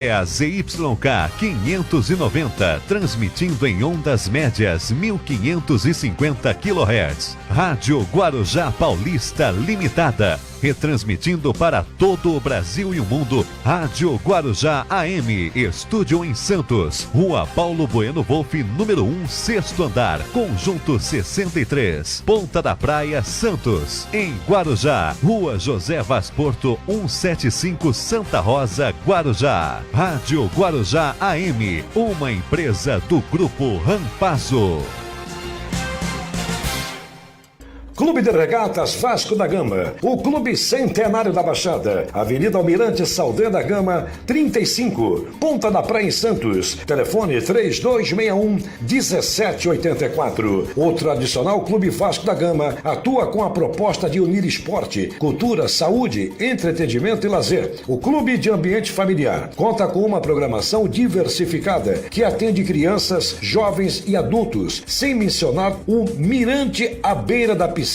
É a ZYK 590, transmitindo em ondas médias 1550 kHz. Rádio Guarujá Paulista Limitada, retransmitindo para todo o Brasil e o mundo. Rádio Guarujá AM, estúdio em Santos, Rua Paulo Bueno Wolff, número 1, sexto andar, Conjunto 63, Ponta da Praia, Santos. Em Guarujá, Rua José Vaz Porto, 175, Santa Rosa, Guarujá. Rádio Guarujá AM, uma empresa do Grupo Rampazzo. Clube de Regatas Vasco da Gama, o Clube Centenário da Baixada, Avenida Almirante Saldanha Gama, 35, Ponta da Praia em Santos, telefone 3261-1784. O tradicional Clube Vasco da Gama atua com a proposta de unir esporte, cultura, saúde, entretenimento e lazer. O Clube de Ambiente Familiar conta com uma programação diversificada que atende crianças, jovens e adultos, sem mencionar o Mirante à beira da piscina,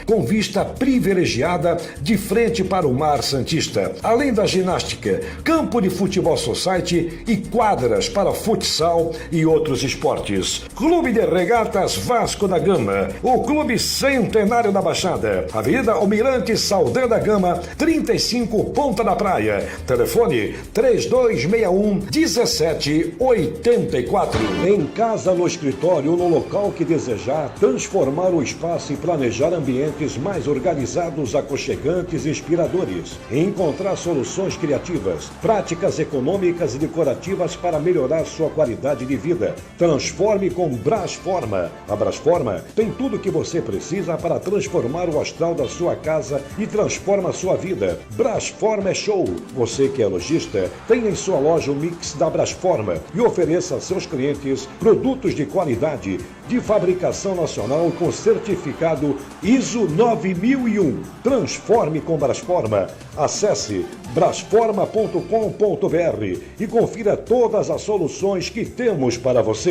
com vista privilegiada de frente para o Mar Santista. Além da ginástica, campo de futebol society e quadras para futsal e outros esportes. Clube de Regatas Vasco da Gama, o Clube Centenário da Baixada, Avenida Almirante Saldanha da Gama, 35, Ponta da Praia. Telefone 3261-1784. Em casa, no escritório ou no local que desejar, transformar o espaço e planejar ambientes mais organizados, aconchegantes e inspiradores. Encontrar soluções criativas, práticas econômicas e decorativas para melhorar sua qualidade de vida. Transforme com Brasforma. A Brasforma tem tudo o que você precisa para transformar o astral da sua casa e transforma a sua vida. Brasforma é show. Você que é lojista, tem em sua loja o mix da Brasforma e ofereça a seus clientes produtos de qualidade, de fabricação nacional com certificado ISO 9001. Transforme com Brasforma. Acesse brasforma.com.br e confira todas as soluções que temos para você.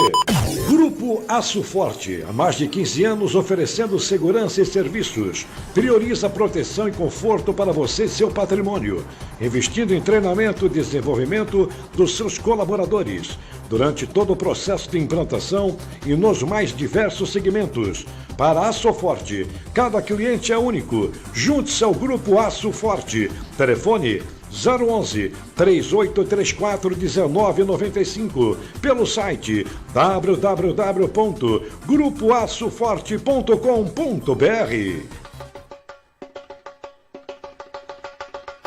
Grupo Aço Forte, há mais de 15 anos oferecendo segurança e serviços. Prioriza proteção e conforto para você e seu patrimônio, investindo em treinamento e desenvolvimento dos seus colaboradores durante todo o processo de implantação e nos mais diversos segmentos. Para Aço Forte, cada cliente é único. Junte-se ao Grupo Aço Forte. Telefone 011-3834-1995. Pelo site www.grupoaçoforte.com.br.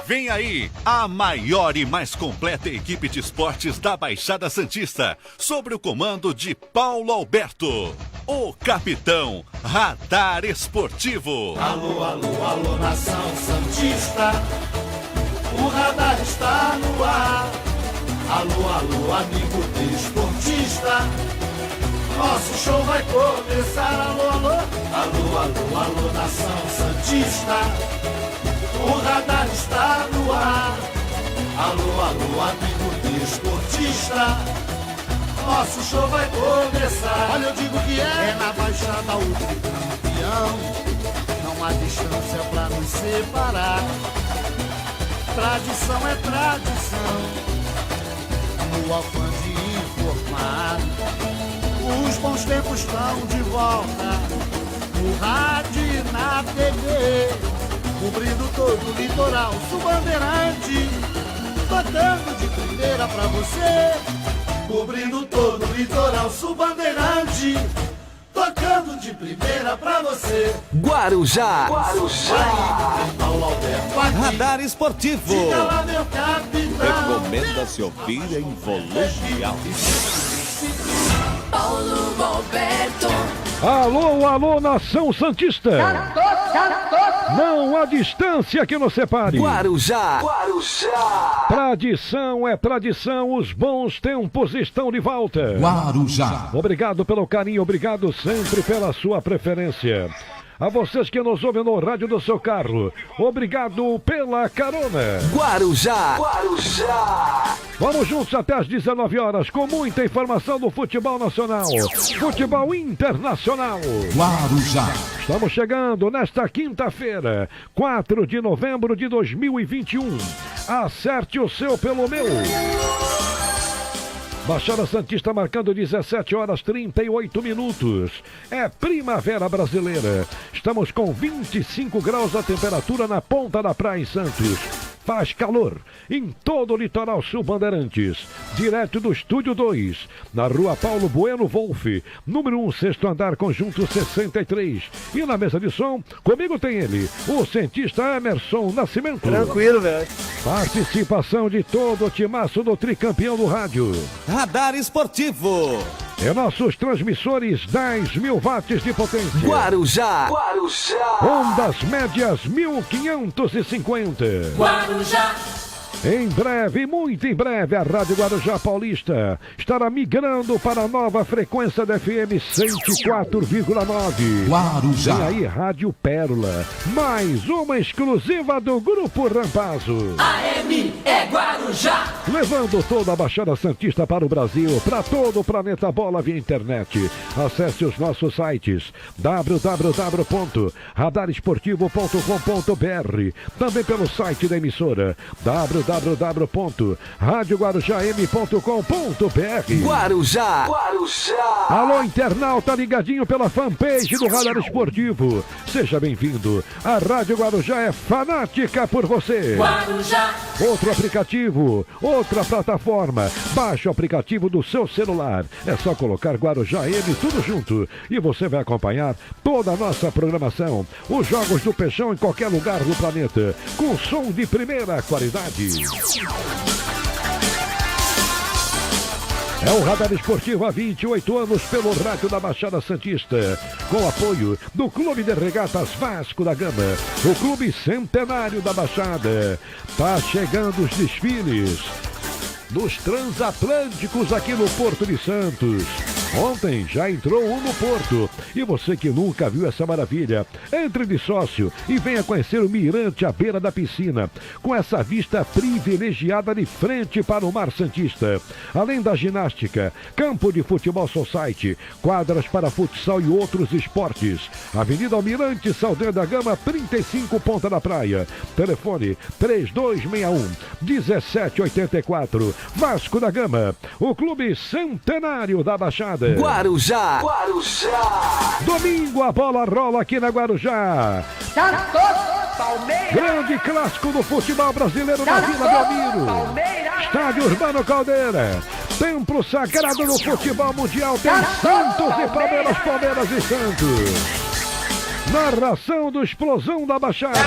Vem aí a maior e mais completa equipe de esportes da Baixada Santista, sob o comando de Paulo Alberto, o capitão Radar Esportivo. Alô, alô, alô, nação santista, o radar está no ar. Alô, alô, amigo desportista, nosso show vai começar. Alô, alô, alô, alô, alô, nação santista, o radar está no ar. Alô, alô, amigo desportista, nosso show vai começar. Olha, eu digo que é na Baixada o campeão, não há distância pra nos separar. Tradição é tradição, no alfanje informar. Os bons tempos estão de volta, no rádio e na TV, cobrindo todo o litoral sul-bandeirante, tocando de primeira pra você. Cobrindo todo o litoral sul-bandeirante, tocando de primeira pra você. Guarujá. Paulo Alberto aqui. Radar Esportivo. Diga lá, meu capitão. Recomenda-se ouvir em volume alto. Paulo Alberto. Alô, alô, nação santista. Não há distância que nos separe. Guarujá. Tradição é tradição, os bons tempos estão de volta. Guarujá. Obrigado pelo carinho, obrigado sempre pela sua preferência. A vocês que nos ouvem no rádio do seu carro, obrigado pela carona. Guarujá. Vamos juntos até às 19 horas com muita informação do futebol nacional, futebol internacional. Guarujá. Estamos chegando nesta quinta-feira, 4 de novembro de 2021. Acerte o seu pelo meu. Baixada Santista marcando 17 horas 38 minutos. É primavera brasileira. Estamos com 25 graus a temperatura na ponta da praia em Santos. Faz calor em todo o litoral sul Bandeirantes. Direto do Estúdio 2, na rua Paulo Bueno Wolff, número 1, sexto andar, conjunto 63. E na mesa de som, comigo tem ele, o cientista Emerson Nascimento. Tranquilo, velho. Participação de todo o timaço do tricampeão do rádio. Radar Esportivo. E nossos transmissores 10.000 watts de potência. Guarujá. Ondas médias 1550. Guarujá. Em breve, muito em breve, a Rádio Guarujá Paulista estará migrando para a nova frequência da FM 104,9. Guarujá. Vem aí, Rádio Pérola, mais uma exclusiva do Grupo Rampazzo. AM é Guarujá. Levando toda a Baixada Santista para o Brasil, para todo o planeta bola via internet. Acesse os nossos sites www.radaresportivo.com.br, também pelo site da emissora www.radioguarujam.com.br. Guarujá. Alô, internauta ligadinho pela fanpage do Radar Esportivo. Seja bem-vindo. A Rádio Guarujá é fanática por você. Guarujá. Outro aplicativo, outra plataforma. Baixe o aplicativo do seu celular. É só colocar Guarujá M tudo junto e você vai acompanhar toda a nossa programação. Os jogos do Peixão em qualquer lugar do planeta, com som de primeira qualidade. É o Radar Esportivo há 28 anos pelo rádio da Baixada Santista, com apoio do Clube de Regatas Vasco da Gama, o Clube Centenário da Baixada. Tá chegando os desfiles dos transatlânticos aqui no Porto de Santos. Ontem já entrou um no Porto. E você que nunca viu essa maravilha, entre de sócio e venha conhecer o mirante à beira da piscina, com essa vista privilegiada de frente para o Mar Santista. Além da ginástica, campo de futebol society, quadras para futsal e outros esportes. Avenida Almirante Saldanha da Gama, 35, Ponta da Praia. Telefone 3261-1784. Vasco da Gama, o Clube Centenário da Baixada. Guarujá. Domingo a bola rola aqui na Guarujá. Grande clássico do futebol brasileiro na Vila Belmiro. Estádio Urbano Caldeira. Templo sagrado do futebol mundial. Tem Santos e Palmeiras, Palmeiras e Santos. Narração do Explosão da Baixada.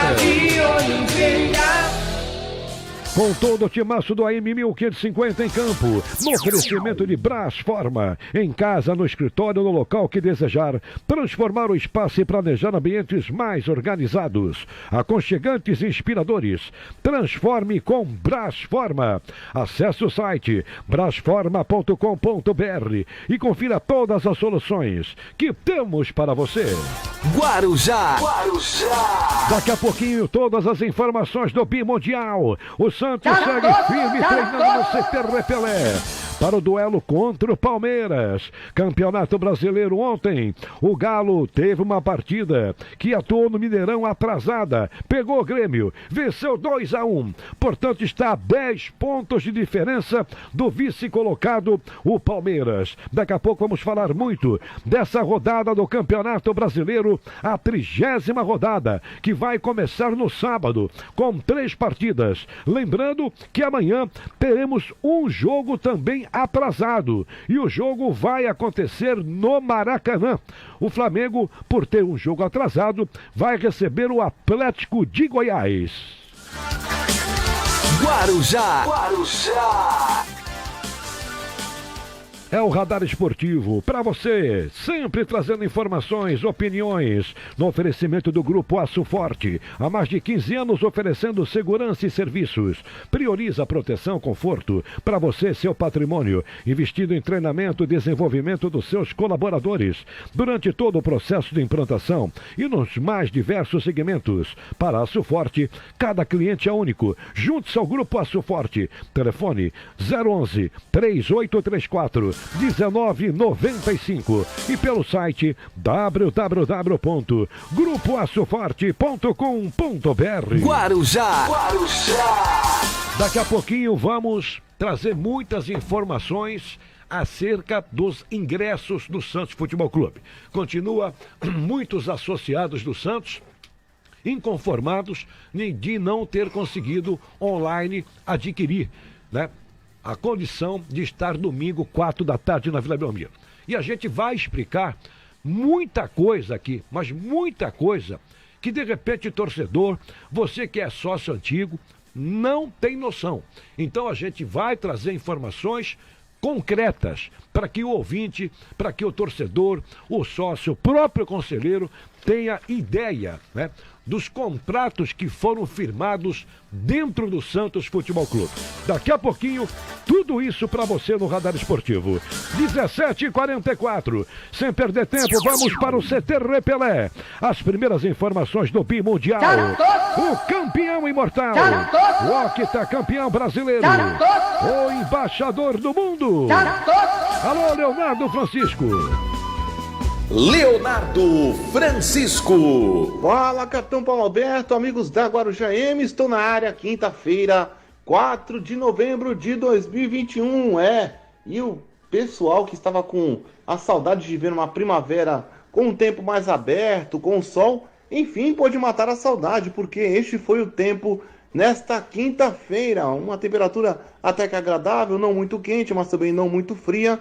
Com todo o timaço do AM 1550 em campo, no oferecimento de Brasforma, em casa, no escritório, no local que desejar, transformar o espaço e planejar ambientes mais organizados, aconchegantes e inspiradores. Transforme com Brasforma. Acesse o site brasforma.com.br e confira todas as soluções que temos para você. Guarujá. Daqui a pouquinho, todas as informações do Bimundial. O Santos segue firme treinando no CT Repelé para o duelo contra o Palmeiras. Campeonato Brasileiro ontem, o Galo teve uma partida que atuou no Mineirão atrasada, pegou o Grêmio, venceu 2-1, portanto está a 10 pontos de diferença do vice-colocado, o Palmeiras. Daqui a pouco vamos falar muito dessa rodada do Campeonato Brasileiro, a 30ª rodada, que vai começar no sábado, com 3 partidas. Lembrando que amanhã teremos um jogo também atrasado, e o jogo vai acontecer no Maracanã. O Flamengo, por ter um jogo atrasado, vai receber o Atlético de Goiás. Guarujá. É o Radar Esportivo, para você, sempre trazendo informações, opiniões, no oferecimento do Grupo Aço Forte. Há mais de 15 anos oferecendo segurança e serviços. Prioriza a proteção, conforto, para você e seu patrimônio, investindo em treinamento e desenvolvimento dos seus colaboradores, durante todo o processo de implantação e nos mais diversos segmentos. Para Aço Forte, cada cliente é único. Junte-se ao Grupo Aço Forte. Telefone 011 3834 1995 e pelo site www.grupoaçoforte.com.br. Guarujá. Daqui a pouquinho vamos trazer muitas informações acerca dos ingressos do Santos Futebol Clube. Continua muitos associados do Santos inconformados de não ter conseguido online adquirir, né, a condição de estar domingo 4 da tarde na Vila Belmiro. E a gente vai explicar muita coisa aqui, mas muita coisa que de repente torcedor, você que é sócio antigo, não tem noção. Então a gente vai trazer informações concretas para que o ouvinte, para que o torcedor, o sócio, o próprio conselheiro tenha ideia, né, dos contratos que foram firmados dentro do Santos Futebol Clube. Daqui a pouquinho, tudo isso para você no Radar Esportivo. 17h44. Sem perder tempo, vamos para o CT Repelé. As primeiras informações do Bimundial. O campeão imortal. O octacampeão brasileiro. O embaixador do mundo. Alô, Leonardo Francisco. Leonardo Francisco. Fala, Capitão Paulo Alberto, amigos da Guarujá M, estou na área, quinta-feira, 4 de novembro de 2021, e o pessoal que estava com a saudade de ver uma primavera com um tempo mais aberto, com o sol, enfim, pôde matar a saudade, porque este foi o tempo nesta quinta-feira, uma temperatura até que agradável, não muito quente, mas também não muito fria,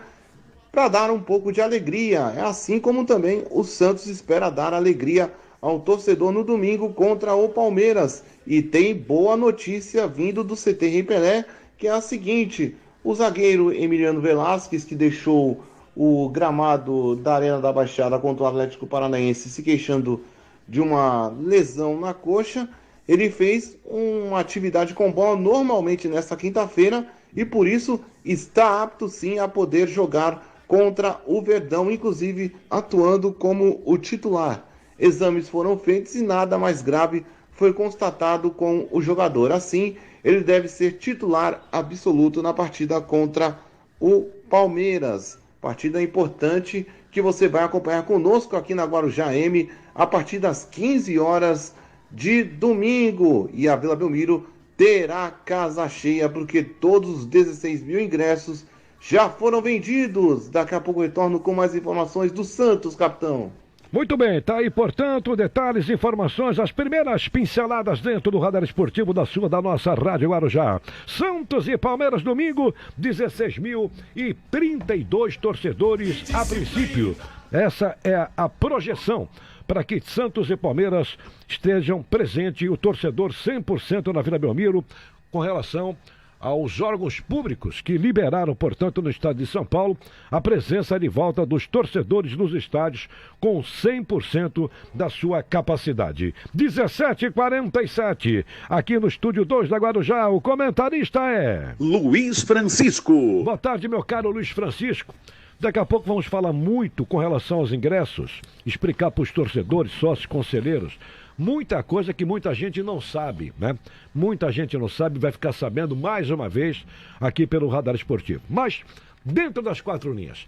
para dar um pouco de alegria. É assim como também o Santos espera dar alegria ao torcedor no domingo contra o Palmeiras. E tem boa notícia vindo do CT Repelé, que é a seguinte: o zagueiro Emiliano Velasquez, que deixou o gramado da Arena da Baixada contra o Atlético Paranaense se queixando de uma lesão na coxa, ele fez uma atividade com bola normalmente nesta quinta-feira e por isso está apto sim a poder jogar contra o Verdão, inclusive atuando como o titular. Exames foram feitos e nada mais grave foi constatado com o jogador. Assim, ele deve ser titular absoluto na partida contra o Palmeiras. Partida importante que você vai acompanhar conosco aqui na Guarujá M a partir das 15 horas de domingo. E a Vila Belmiro terá casa cheia porque todos os 16 mil ingressos já foram vendidos. Daqui a pouco eu retorno com mais informações do Santos, capitão. Muito bem, tá aí, portanto, detalhes, informações, as primeiras pinceladas dentro do Radar Esportivo da nossa Rádio Guarujá. Santos e Palmeiras, domingo, 16.032 torcedores a princípio. Essa é a projeção para que Santos e Palmeiras estejam presentes e o torcedor 100% na Vila Belmiro com relação aos órgãos públicos que liberaram, portanto, no estado de São Paulo, a presença de volta dos torcedores nos estádios com 100% da sua capacidade. 17h47, aqui no Estúdio 2 da Guarujá, o comentarista é Luiz Francisco. Boa tarde, meu caro Luiz Francisco. Daqui a pouco vamos falar muito com relação aos ingressos, explicar para os torcedores, sócios, conselheiros, muita coisa que muita gente não sabe, né? Muita gente não sabe, vai ficar sabendo mais uma vez aqui pelo Radar Esportivo. Mas, dentro das quatro linhas,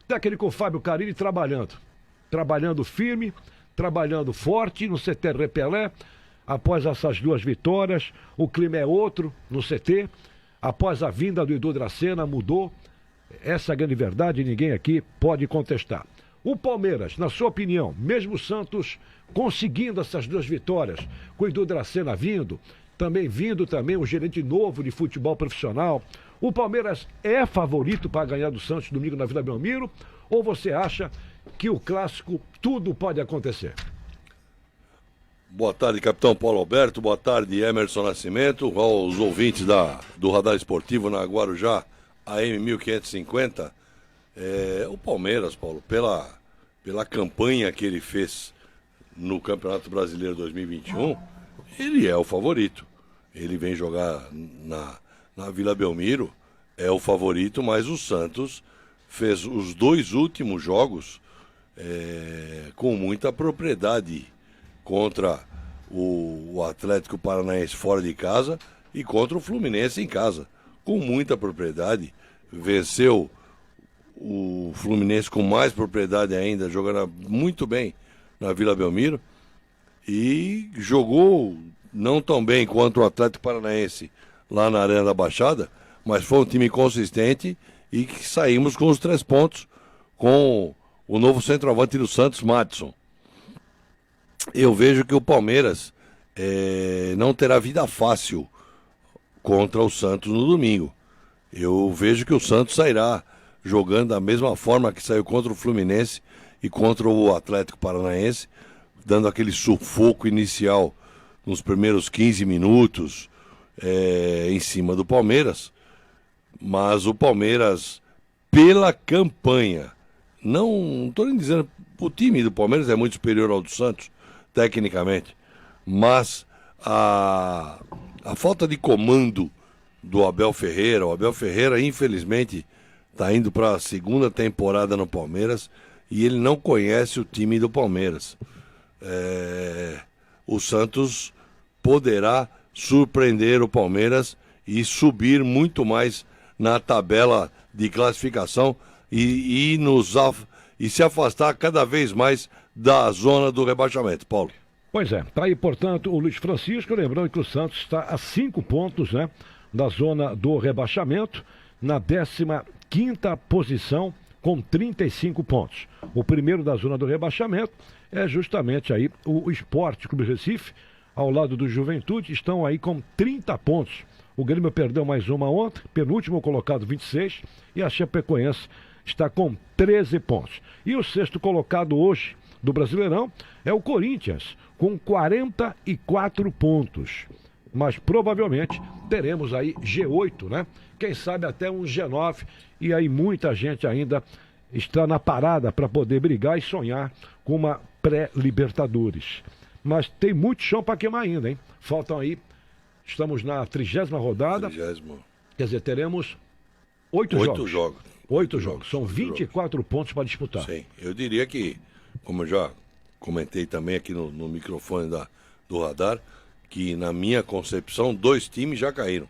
técnico Fábio Carilli trabalhando firme, trabalhando forte no CT Repelé. Após essas duas vitórias, o clima é outro no CT. Após a vinda do Edu Dracena, mudou. Essa é a grande verdade, ninguém aqui pode contestar. O Palmeiras, na sua opinião, mesmo o Santos conseguindo essas duas vitórias, com o Edu Dracena vindo o gerente novo de futebol profissional, o Palmeiras é favorito para ganhar do Santos domingo na Vila Belmiro? Ou você acha que o clássico tudo pode acontecer? Boa tarde, capitão Paulo Alberto, boa tarde, Emerson Nascimento, aos ouvintes do Radar Esportivo na Guarujá AM 1550. O Palmeiras, Paulo, pela campanha que ele fez no Campeonato Brasileiro 2021, ele é o favorito. Ele vem jogar na Vila Belmiro, é o favorito, mas o Santos fez os dois últimos jogos com muita propriedade contra o Atlético Paranaense fora de casa e contra o Fluminense em casa. Com muita propriedade, venceu o Fluminense com mais propriedade ainda, jogando muito bem na Vila Belmiro, e jogou não tão bem quanto o Atlético Paranaense lá na Arena da Baixada, mas foi um time consistente e que saímos com os 3 pontos com o novo centroavante do Santos, Madison. Eu vejo que o Palmeiras não terá vida fácil contra o Santos no domingo. Eu vejo que o Santos sairá jogando da mesma forma que saiu contra o Fluminense e contra o Atlético Paranaense, dando aquele sufoco inicial nos primeiros 15 minutos em cima do Palmeiras. Mas o Palmeiras, pela campanha, não estou nem dizendo, o time do Palmeiras é muito superior ao do Santos, tecnicamente, mas a falta de comando do Abel Ferreira, o Abel Ferreira infelizmente está indo para a 2ª temporada no Palmeiras e ele não conhece o time do Palmeiras. O Santos poderá surpreender o Palmeiras e subir muito mais na tabela de classificação e se afastar cada vez mais da zona do rebaixamento, Paulo. Pois é, tá aí, portanto, o Luiz Francisco, lembrando que o Santos está a 5 pontos, né, da zona do rebaixamento, na 15ª posição, com 35 pontos. O primeiro da zona do rebaixamento é justamente aí o Sport Clube Recife, ao lado do Juventude, estão aí com 30 pontos. O Grêmio perdeu mais uma ontem, penúltimo colocado 26, e a Chapecoense está com 13 pontos. E o 6º colocado hoje do Brasileirão é o Corinthians, com 44 pontos. Mas provavelmente teremos aí G8, né? Quem sabe até um G9, e aí muita gente ainda está na parada para poder brigar e sonhar com uma pré-Libertadores. Mas tem muito chão para queimar ainda, hein? Faltam aí, estamos na 30ª rodada. 30ª. Quer dizer, teremos 8 jogos. 8 jogos. São 24 pontos para disputar. Sim, eu diria que, como eu já comentei também aqui no microfone do Radar, que na minha concepção 2 times já caíram.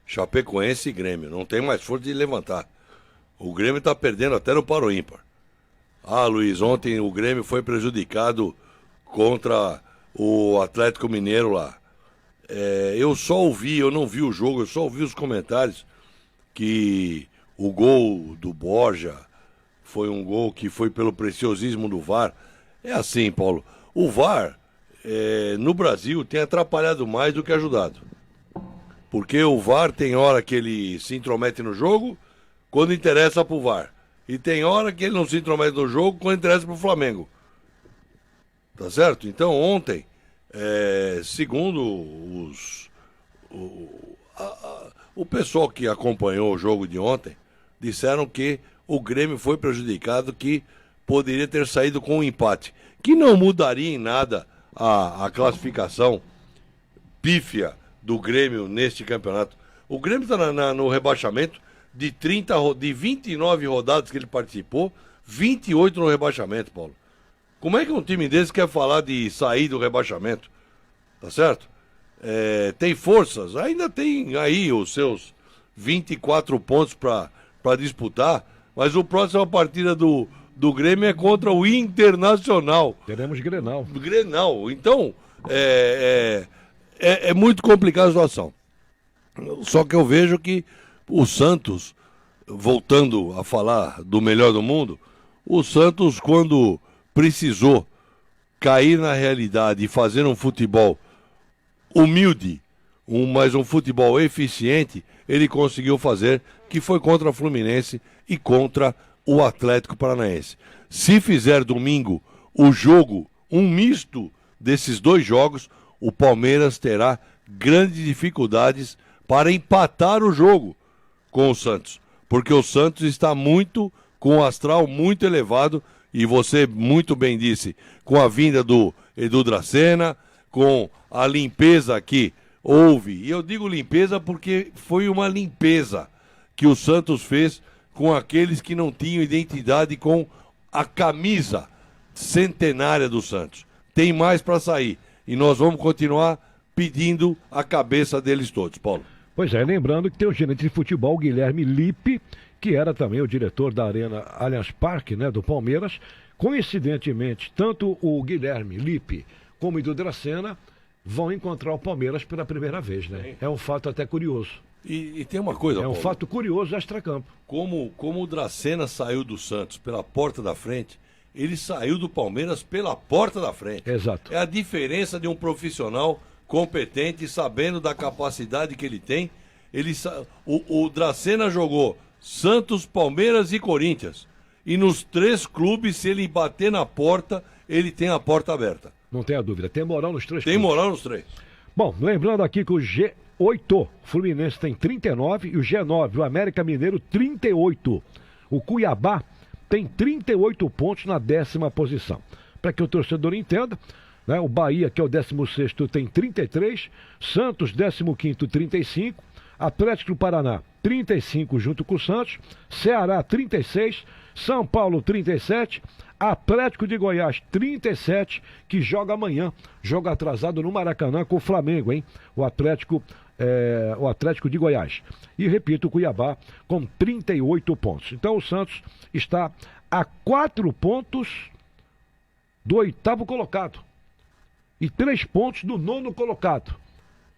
Chapecoense e Grêmio. Não tem mais força de levantar. O Grêmio está perdendo até no paro ímpar. Luiz, ontem o Grêmio foi prejudicado contra o Atlético Mineiro lá. Eu não vi o jogo, eu só ouvi os comentários que o gol do Borja foi um gol que foi pelo preciosismo do VAR. É assim, Paulo, o VAR no Brasil tem atrapalhado mais do que ajudado. Porque o VAR tem hora que ele se intromete no jogo quando interessa pro VAR. E tem hora que ele não se intromete no jogo quando interessa pro Flamengo. Tá certo? Então ontem, segundo o pessoal que acompanhou o jogo de ontem, disseram que o Grêmio foi prejudicado, que poderia ter saído com um empate, que não mudaria em nada a classificação pífia do Grêmio neste campeonato. O Grêmio está no rebaixamento de 29 rodadas que ele participou, 28 no rebaixamento, Paulo. Como é que um time desse quer falar de sair do rebaixamento? Tá certo? Tem forças, ainda tem aí os seus 24 pontos para disputar, mas a próxima partida do Grêmio é contra o Internacional. Teremos Grenal. Então, é muito complicada a situação. Só que eu vejo que o Santos, voltando a falar do melhor do mundo, o Santos, quando precisou cair na realidade e fazer um futebol humilde, mas um futebol eficiente, ele conseguiu fazer, que foi contra o Fluminense e contra o Atlético Paranaense. Se fizer domingo o jogo, um misto desses 2 jogos, o Palmeiras terá grandes dificuldades para empatar o jogo com o Santos, porque o Santos está com o astral muito elevado, e você muito bem disse, com a vinda do Edu Dracena, com a limpeza que houve, e eu digo limpeza porque foi uma limpeza que o Santos fez com aqueles que não tinham identidade com a camisa centenária do Santos. Tem mais para sair, e nós vamos continuar pedindo a cabeça deles todos, Paulo. Pois é, lembrando que tem o gerente de futebol, Guilherme Lippe, que era também o diretor da Arena Allianz Parque, né, do Palmeiras. Coincidentemente, tanto o Guilherme Lippe como o Edu Dracena vão encontrar o Palmeiras pela primeira vez, né? É um fato até curioso. E tem uma coisa, É um Paulo, fato curioso extracampo. como o Dracena saiu do Santos pela porta da frente, ele saiu do Palmeiras pela porta da frente. Exato. É a diferença de um profissional competente, sabendo da capacidade que ele tem. O Dracena jogou Santos, Palmeiras e Corinthians. E nos 3 clubes, se ele bater na porta, ele tem a porta aberta. Não tenha dúvida. Tem moral nos 3 Tem clubes. moral nos 3. Bom, lembrando aqui que o G8, o Fluminense tem 39 e o G9, o América Mineiro, 38. O Cuiabá tem 38 pontos na 10ª posição. Para que o torcedor entenda, né, o Bahia, que é o 16º, tem 33, Santos, 15º, 35, Atlético do Paraná, 35 junto com o Santos, Ceará, 36, São Paulo, 37, Atlético de Goiás, 37, que joga amanhã, jogo atrasado no Maracanã com o Flamengo, hein? O Atlético de Goiás. E, repito, o Cuiabá com 38 pontos. Então, o Santos está a 4 pontos do 8º colocado e 3 pontos do 9º colocado.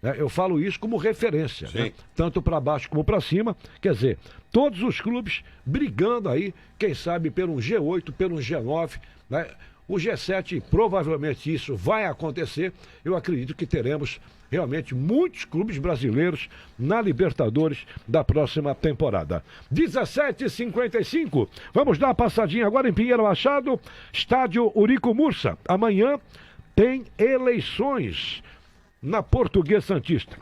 Eu falo isso como referência, né? Tanto para baixo como para cima. Quer dizer, todos os clubes brigando aí, quem sabe pelo G8, pelo G9, né? O G7, provavelmente isso vai acontecer. Eu acredito que teremos realmente muitos clubes brasileiros na Libertadores da próxima temporada. 17h55, vamos dar uma passadinha agora em Pinheiro Machado, estádio Urico Mursa. Amanhã tem eleições na Português Santista.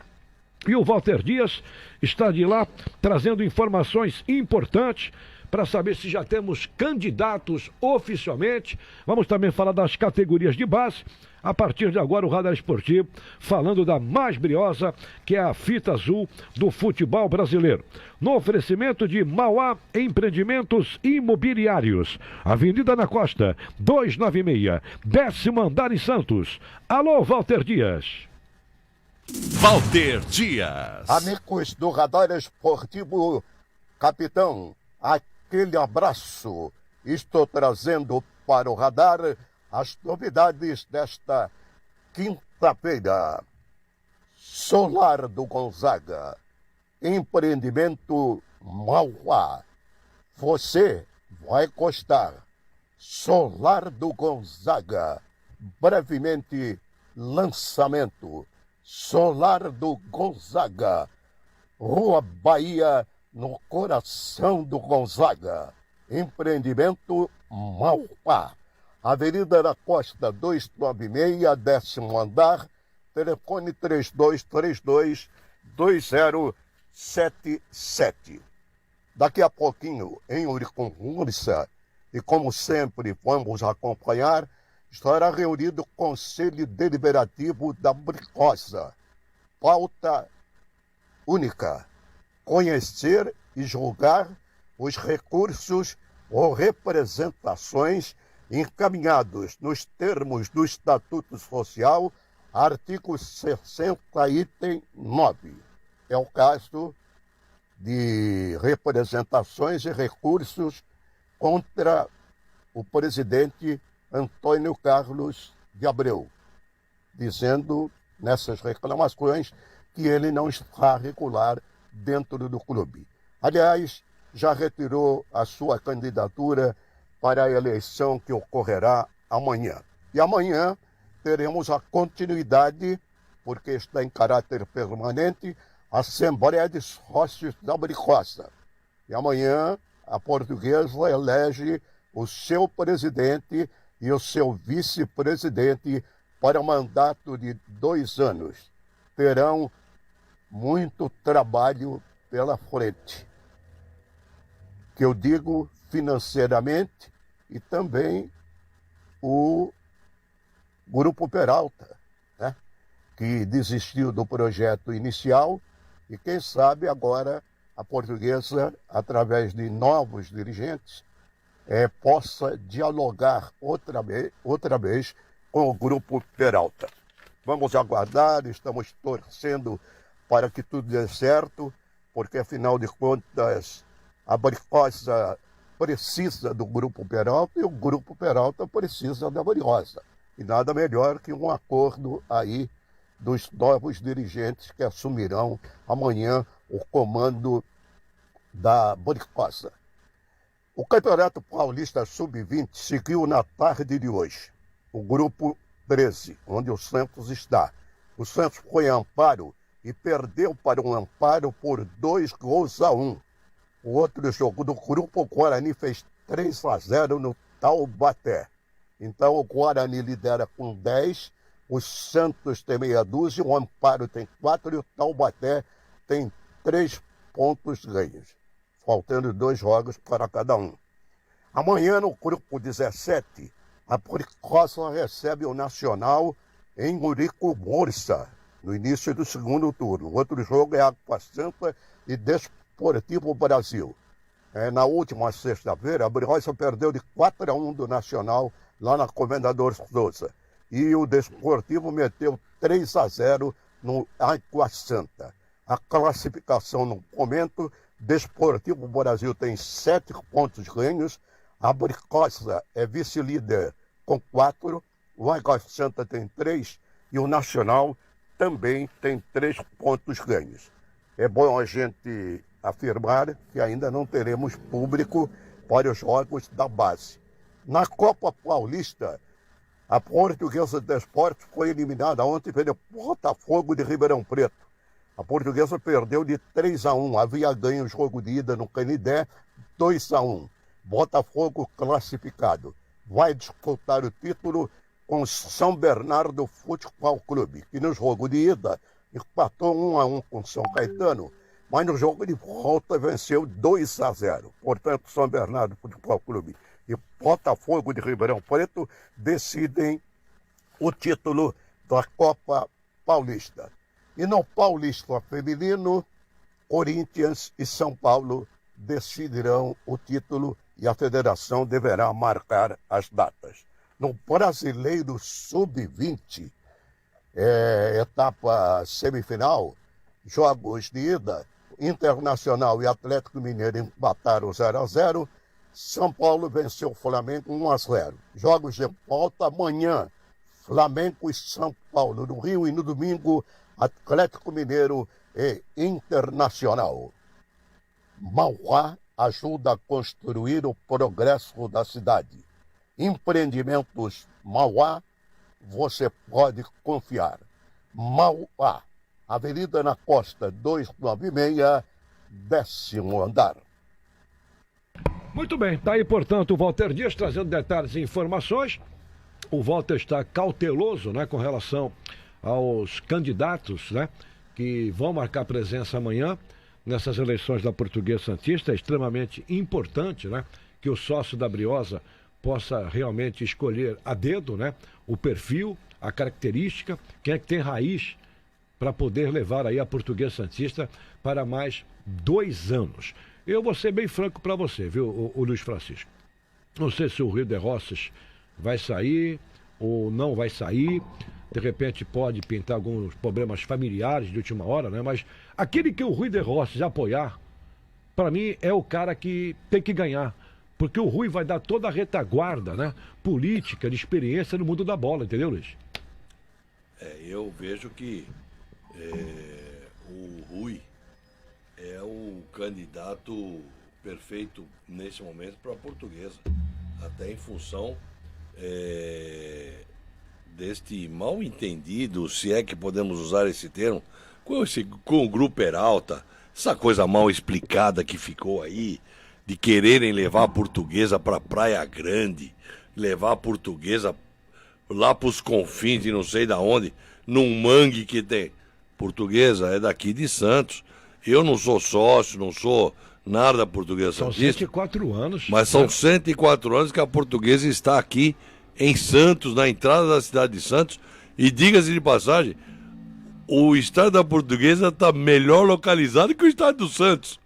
E o Walter Dias está de lá trazendo informações importantes para saber se já temos candidatos oficialmente. Vamos também falar das categorias de base. A partir de agora, o Radar Esportivo falando da mais briosa, que é a fita azul do futebol brasileiro. No oferecimento de Mauá Empreendimentos Imobiliários. Avenida na Costa, 296, 10º andar em Santos. Alô, Walter Dias. Walter Dias. Amigos do Radar Esportivo, capitão, aquele abraço. Estou trazendo para o radar as novidades desta quinta-feira. Solar do Gonzaga, empreendimento Mauá. Você vai gostar. Solar do Gonzaga, brevemente lançamento. Solar do Gonzaga, Rua Bahia, no coração do Gonzaga. Empreendimento Mauá. Avenida da Costa 296, 10º andar. Telefone 3232-2077. Daqui a pouquinho, em Urico-Mursa, e como sempre vamos acompanhar, estará reunido o Conselho Deliberativo da Bricosa. Pauta única: conhecer e julgar os recursos ou representações encaminhados nos termos do Estatuto Social, artigo 60, item 9. É o caso de representações e recursos contra o presidente Antônio Carlos de Abreu, dizendo nessas reclamações que ele não está regular dentro do clube. Aliás, já retirou a sua candidatura para a eleição que ocorrerá amanhã. E amanhã teremos a continuidade, porque está em caráter permanente, a Assembleia de Sócios da Bricosa. E amanhã a Portuguesa elege o seu presidente e o seu vice-presidente para mandato de 2 anos. Terão muito trabalho pela frente, que eu digo financeiramente, e também o Grupo Peralta, né, que desistiu do projeto inicial, e quem sabe agora a Portuguesa, através de novos dirigentes, possa dialogar outra vez com o Grupo Peralta. Vamos aguardar, estamos torcendo para que tudo dê certo, porque afinal de contas a Bricosa precisa do Grupo Peralta e o Grupo Peralta precisa da Briosa. E nada melhor que um acordo aí dos novos dirigentes que assumirão amanhã o comando da Bricosa. O Campeonato Paulista Sub-20 seguiu na tarde de hoje. O grupo 13, onde o Santos está. O Santos foi a Amparo e perdeu para o Amparo por 2-1. O outro jogo do grupo, o Guarani fez 3-0 no Taubaté. Então o Guarani lidera com 10, o Santos tem meia dúzia, o Amparo tem 4 e o Taubaté tem 3 pontos ganhos, faltando 2 jogos para cada um. Amanhã, no grupo 17, a Bricosa recebe o Nacional em Urico Morsa, no início do segundo turno. O outro jogo é Água Santa e Desportivo Brasil. Na última sexta-feira, a Bricosa perdeu de 4-1 do Nacional lá na Comendador Souza. E o Desportivo meteu 3-0 no Água Santa. A classificação no momento, Desportivo Brasil tem 7 pontos ganhos, a Bricosa é vice-líder com 4, o Água Santa tem 3 e o Nacional também tem 3 pontos ganhos. É bom a gente afirmar que ainda não teremos público para os jogos da base. Na Copa Paulista, a Portuguesa de Esportes foi eliminada ontem pelo Botafogo de Ribeirão Preto. A Portuguesa perdeu de 3-1, havia ganho o jogo de ida no Canidé, 2-1. Botafogo classificado. Vai disputar o título com São Bernardo Futebol Clube, que no jogo de ida empatou 1-1 com São Caetano, mas no jogo de volta venceu 2-0. Portanto, São Bernardo Futebol Clube e Botafogo de Ribeirão Preto decidem o título da Copa Paulista. E no Paulista Feminino, Corinthians e São Paulo decidirão o título e a federação deverá marcar as datas. No Brasileiro Sub-20, etapa semifinal, jogos de ida, Internacional e Atlético Mineiro empataram 0-0, São Paulo venceu o Flamengo 1-0. Jogos de volta amanhã, Flamengo e São Paulo no Rio e no domingo, Atlético Mineiro e Internacional. Mauá ajuda a construir o progresso da cidade. Empreendimentos Mauá, você pode confiar. Mauá, Avenida na Costa 296, 10º andar. Muito bem, tá aí, portanto, o Walter Dias trazendo detalhes e informações. O Walter está cauteloso, né, com relação aos candidatos, né, que vão marcar presença amanhã nessas eleições da Portuguesa Santista. É extremamente importante, né, que o sócio da Briosa possa realmente escolher a dedo, né, o perfil, a característica, quem é que tem raiz para poder levar aí a Portuguesa Santista para mais 2 anos. Eu vou ser bem franco para você, viu, o Luiz Francisco. Não sei se o Rio de Rosas vai sair ou não vai sair. De repente pode pintar alguns problemas familiares de última hora, né? Mas aquele que o Rui de Rosas apoiar, para mim é o cara que tem que ganhar. Porque o Rui vai dar toda a retaguarda, né, política, de experiência no mundo da bola, entendeu, Luiz? Eu vejo que o Rui é o candidato perfeito nesse momento para a Portuguesa. Até em função deste mal entendido, se é que podemos usar esse termo, com o Grupo Peralta, essa coisa mal explicada que ficou aí, de quererem levar a Portuguesa para Praia Grande, levar a Portuguesa lá para os confins de não sei da onde, num mangue que tem. Portuguesa é daqui de Santos. Eu não sou sócio, não sou nada da Portuguesa Santista. São 104 anos. Mas são 104 anos que a Portuguesa está aqui em Santos, na entrada da cidade de Santos. E diga-se de passagem, o estado da Portuguesa está melhor localizado que o estado do Santos.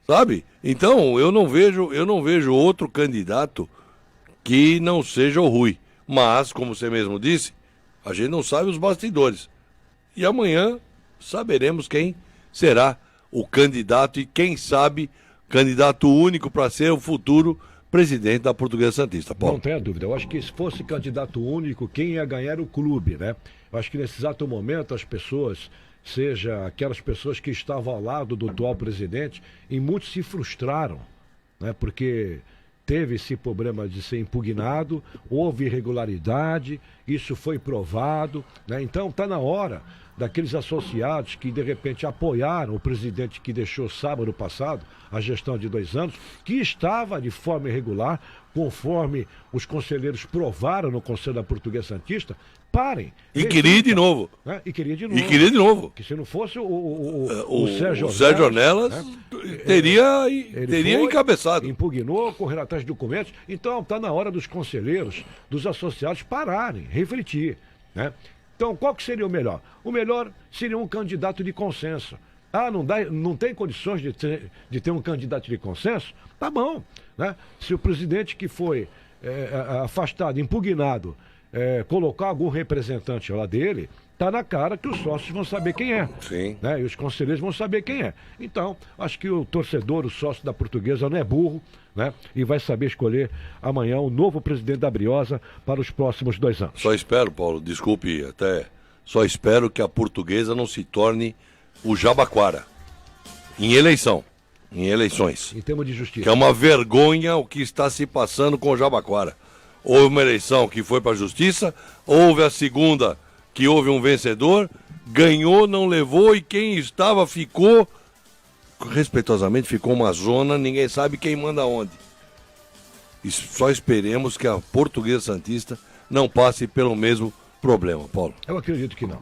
Sabe? Então, eu não vejo outro candidato que não seja o Rui. Mas, como você mesmo disse, a gente não sabe os bastidores. E amanhã saberemos quem será o candidato e, quem sabe, candidato único para ser o futuro presidente da Portuguesa Santista, Paulo. Não tenha dúvida. Eu acho que se fosse candidato único, quem ia ganhar era o clube, né? Eu acho que nesse exato momento as pessoas, seja aquelas pessoas que estavam ao lado do atual presidente, e muitos se frustraram, né? Porque teve esse problema de ser impugnado, houve irregularidade, isso foi provado, né? Então está na hora daqueles associados que de repente apoiaram o presidente que deixou sábado passado a gestão de 2 anos, que estava de forma irregular, conforme os conselheiros provaram no Conselho da Portuguesa Santista, parem. E queria ir de novo. Né? E queria de novo. Que se não fosse o Sérgio Ornelas, né? teria encabeçado. Impugnou, correndo atrás de documentos. Então está na hora dos conselheiros, dos associados pararem, refletir, né? Então, qual que seria o melhor? O melhor seria um candidato de consenso. Ah, não tem condições de ter um candidato de consenso? Tá bom, né? Se o presidente que foi afastado, impugnado, colocar algum representante lá dele, tá na cara que os sócios vão saber quem é. Sim. Né? E os conselheiros vão saber quem é. Então, acho que o torcedor, o sócio da Portuguesa não é burro, né? E vai saber escolher amanhã o novo presidente da Briosa para os próximos 2 anos. Só espero, Paulo, desculpe só espero que a Portuguesa não se torne o Jabaquara em eleições. Em termos de justiça. Que é uma vergonha o que está se passando com o Jabaquara. Houve uma eleição que foi para a justiça, houve a segunda que houve um vencedor, ganhou, não levou, e quem estava ficou, respeitosamente, ficou uma zona, ninguém sabe quem manda onde. E só esperemos que a Portuguesa Santista não passe pelo mesmo problema, Paulo. Eu acredito que não.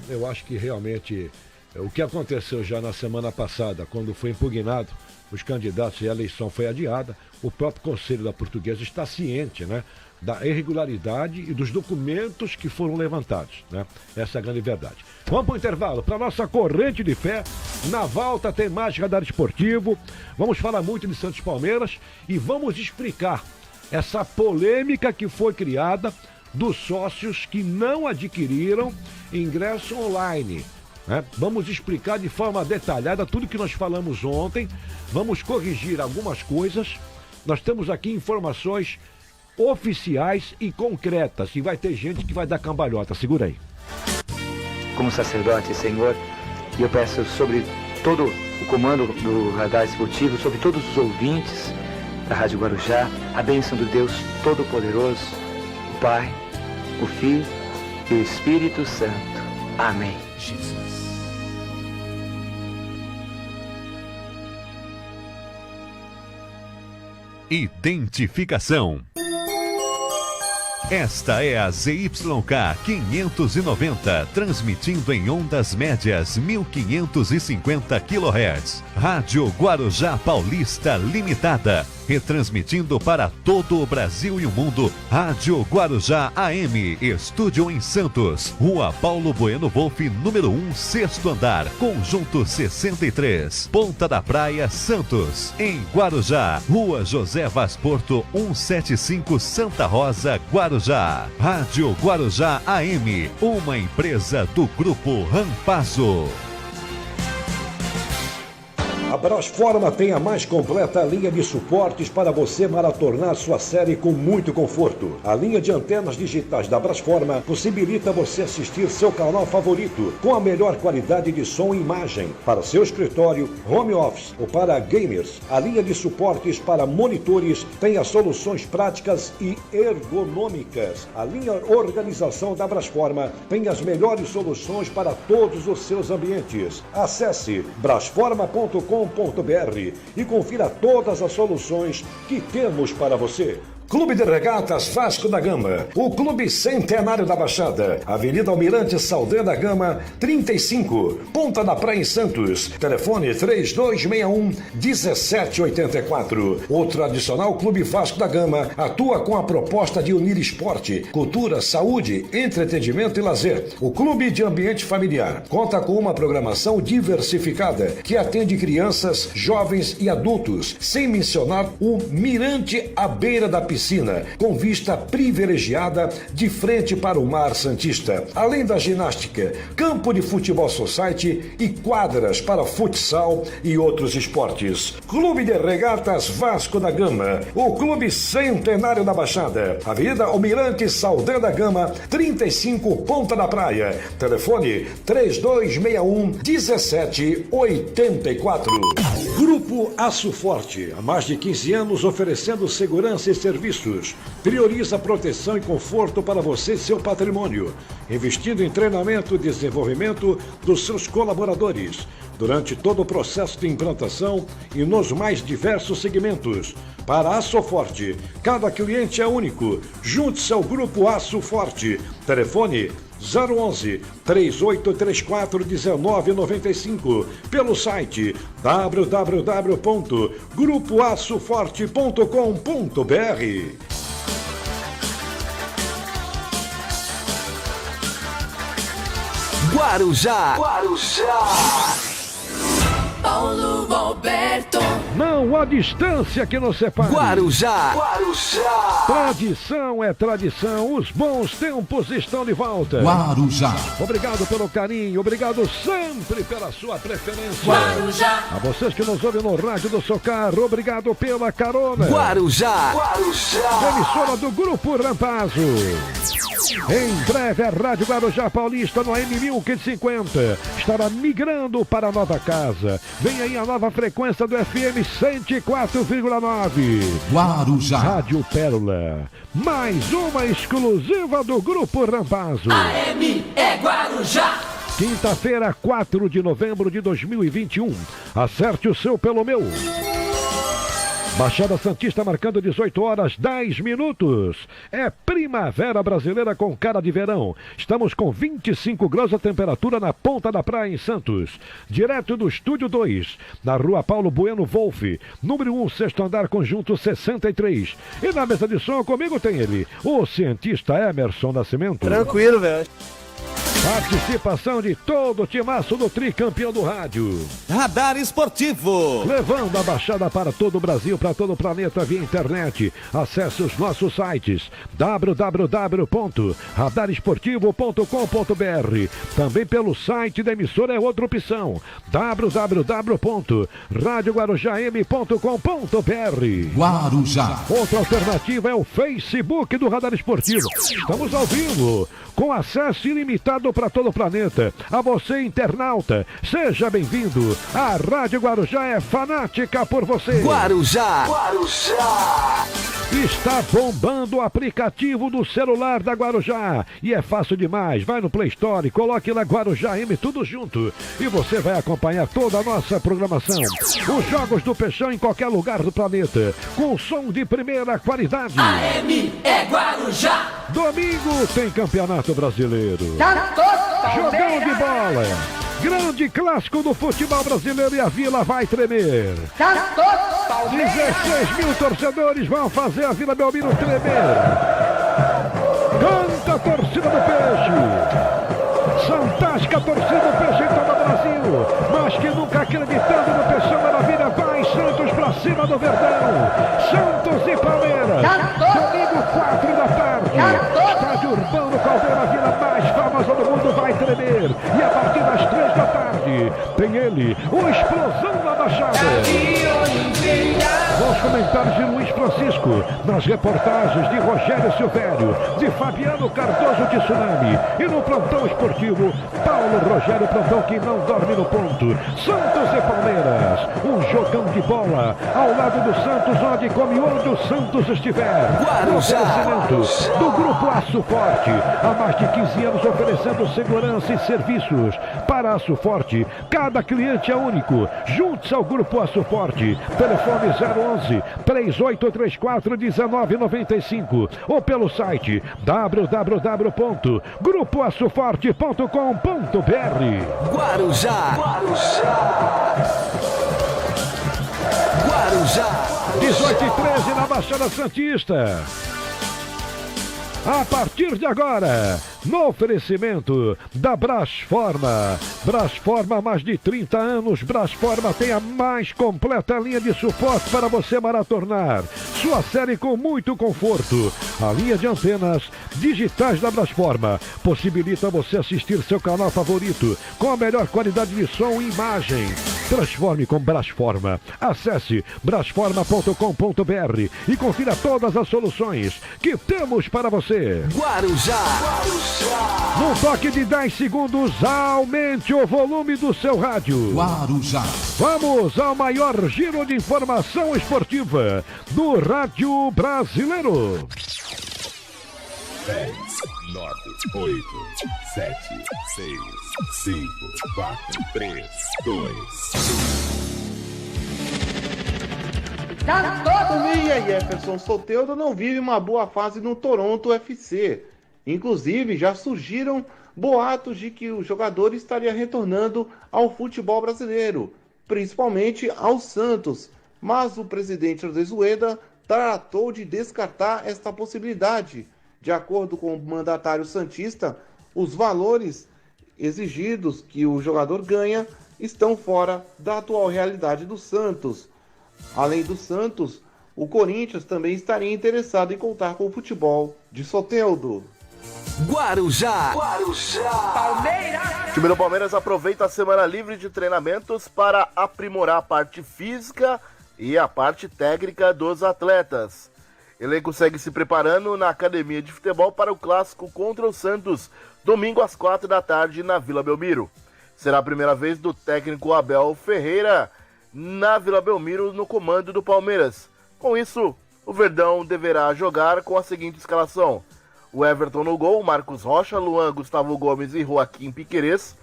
Eu acho que realmente o que aconteceu já na semana passada, quando foi impugnado os candidatos e a eleição foi adiada, o próprio Conselho da Portuguesa está ciente, né, da irregularidade e dos documentos que foram levantados, né? Essa é a grande verdade. Vamos para o intervalo, para nossa corrente de fé. Na volta tem mais Radar Esportivo. Vamos falar muito de Santos Palmeiras e vamos explicar essa polêmica que foi criada dos sócios que não adquiriram ingresso online, né? Vamos explicar de forma detalhada tudo que nós falamos ontem. Vamos corrigir algumas coisas. Nós temos aqui informações oficiais e concretas, e vai ter gente que vai dar cambalhota. Segura aí. Como sacerdote, Senhor, eu peço sobre todo o comando do Radar Esportivo, sobre todos os ouvintes da Rádio Guarujá, a bênção do Deus Todo-Poderoso, o Pai, o Filho e o Espírito Santo. Amém. Jesus. Identificação. Esta é a ZYK 590, transmitindo em ondas médias 1550 kHz. Rádio Guarujá Paulista Limitada, retransmitindo para todo o Brasil e o mundo. Rádio Guarujá AM, estúdio em Santos, Rua Paulo Bueno Wolff, número 1, 6º andar, Conjunto 63, Ponta da Praia, Santos. Em Guarujá, Rua José Vaz Porto, 175, Santa Rosa, Guarujá. Rádio Guarujá AM, uma empresa do Grupo Rampazo. A Brasforma tem a mais completa linha de suportes para você maratonar sua série com muito conforto. A linha de antenas digitais da Brasforma possibilita você assistir seu canal favorito com a melhor qualidade de som e imagem para seu escritório, home office ou para gamers. A linha de suportes para monitores tem as soluções práticas e ergonômicas. A linha organização da Brasforma tem as melhores soluções para todos os seus ambientes. Acesse brasforma.com.br e confira todas as soluções que temos para você. Clube de Regatas Vasco da Gama, o clube centenário da Baixada, Avenida Almirante Saldanha Gama, 35, Ponta da Praia em Santos, telefone 3261-1784. O tradicional Clube Vasco da Gama atua com a proposta de unir esporte, cultura, saúde, entretenimento e lazer. O clube de ambiente familiar conta com uma programação diversificada que atende crianças, jovens e adultos, sem mencionar o Mirante à beira da piscina piscina, com vista privilegiada de frente para o Mar Santista. Além da ginástica, campo de futebol society e quadras para futsal e outros esportes. Clube de Regatas Vasco da Gama, o clube centenário da Baixada. Avenida Almirante Saldanha da Gama, 35, Ponta da Praia. Telefone 3261-1784. Grupo Aço Forte, há mais de 15 anos oferecendo segurança e serviços. Prioriza a proteção e conforto para você e seu patrimônio, investindo em treinamento e desenvolvimento dos seus colaboradores durante todo o processo de implantação e nos mais diversos segmentos. Para Aço Forte, cada cliente é único. Junte-se ao Grupo Aço Forte. Telefone 011-3834-1995. Pelo site www.grupoaçoforte.com.br. Guarujá. Paulo Roberto. Não há distância que nos separe. Guarujá. Tradição é tradição. Os bons tempos estão de volta. Guarujá. Obrigado pelo carinho. Obrigado sempre pela sua preferência. Guarujá. A vocês que nos ouvem no rádio do seu carro, obrigado pela carona. Guarujá. Emissora do Grupo Rampazzo. Em breve a Rádio Guarujá Paulista no AM 1550 estará migrando para a nova casa. Vem aí a nova frequência do FM 104,9. Guarujá. Rádio Pérola. Mais uma exclusiva do Grupo Rampazzo. AM é Guarujá. Quinta-feira, 4 de novembro de 2021. Acerte o seu pelo meu. Baixada Santista marcando 18 horas 10 minutos. É primavera brasileira com cara de verão. Estamos com 25 graus a temperatura na Ponta da Praia em Santos. Direto do Estúdio 2, na Rua Paulo Bueno Wolff, número 1, sexto andar, conjunto 63. E na mesa de som comigo tem ele, o cientista Emerson Nascimento. Tranquilo, velho. Participação de todo o timaço do tricampeão do rádio. Radar Esportivo. Levando a Baixada para todo o Brasil, para todo o planeta via internet. Acesse os nossos sites www.radaresportivo.com.br. Também pelo site da emissora é outra opção. www.radioguarujam.com.br. Guarujá. Outra alternativa é o Facebook do Radar Esportivo. Estamos ao vivo, com acesso ilimitado para todo o planeta. A você, internauta, seja bem-vindo. A Rádio Guarujá é fanática por você. Guarujá. Está bombando o aplicativo do celular da Guarujá. E é fácil demais. Vai no Play Store, coloque lá Guarujá M, tudo junto. E você vai acompanhar toda a nossa programação. Os jogos do Peixão em qualquer lugar do planeta. Com som de primeira qualidade. AM é Guarujá. Domingo tem Campeonato Brasileiro. Jogão de bola. Grande clássico do futebol brasileiro e a Vila vai tremer. 16 mil torcedores vão fazer a Vila Belmiro tremer. Canta a torcida do Peixe. Fantástica torcida do Peixe em todo o Brasil. Mas que nunca acreditando no Peixão Maravilha. Vai Santos pra cima do Verdão. Santos e Palmeiras. Domingo 4 da tarde. Estádio Urbano Caldeira, a Vila mais famosa do mundo, vai tremer. E a partir das 3 da tarde tem ele, o Explosão da Baixada. Nos comentários de Luiz Francisco, nas reportagens de Rogério Silvério, de Fabiano Cardoso de Tsunami e no plantão esportivo, Paulo Rogério, plantão que não dorme no ponto. Santos e Palmeiras, um jogão de bola ao lado do Santos, onde come onde o Santos estiver. Oferecimento do Grupo Aço Forte, há mais de 15 anos oferecendo segurança e serviços. Para Aço Forte, cada cliente é único. Junte-se ao Grupo Aço Forte. Telefone 011-3834-1995 ou pelo site www.grupoaçoforte.com.br. Guarujá. 18h13 na Baixada Santista. A partir de agora, no oferecimento da Brasforma. Brasforma há mais de 30 anos. Brasforma tem a mais completa linha de suporte para você maratonar Sua série com muito conforto. A linha de antenas digitais da Brasforma possibilita você assistir seu canal favorito com a melhor qualidade de som e imagem. Transforme com Brasforma. Acesse brasforma.com.br e confira todas as soluções que temos para você. Guarujá. Num toque de 10 segundos, aumente o volume do seu rádio. Guarujá. Vamos ao maior giro de informação esportiva do rádio brasileiro. 10, 9, 8, 7, 6, 5, 4, 3, 2, 1. E aí, Jefferson Soteldo não vive uma boa fase no Toronto FC. Inclusive, já surgiram boatos de que o jogador estaria retornando ao futebol brasileiro, principalmente ao Santos. Mas o presidente Arcesueda tratou de descartar esta possibilidade. De acordo com o mandatário santista, os valores exigidos que o jogador ganha estão fora da atual realidade do Santos. Além do Santos, o Corinthians também estaria interessado em contar com o futebol de Soteldo. Guarujá. Palmeiras. O time do Palmeiras aproveita a semana livre de treinamentos para aprimorar a parte física e a parte técnica dos atletas. O elenco segue se preparando na academia de futebol para o clássico contra o Santos, domingo às 4 da tarde na Vila Belmiro. Será a primeira vez do técnico Abel Ferreira na Vila Belmiro no comando do Palmeiras. Com isso, o Verdão deverá jogar com a seguinte escalação: o Everton no gol, Marcos Rocha, Luan, Gustavo Gomes e Joaquim Piquerez,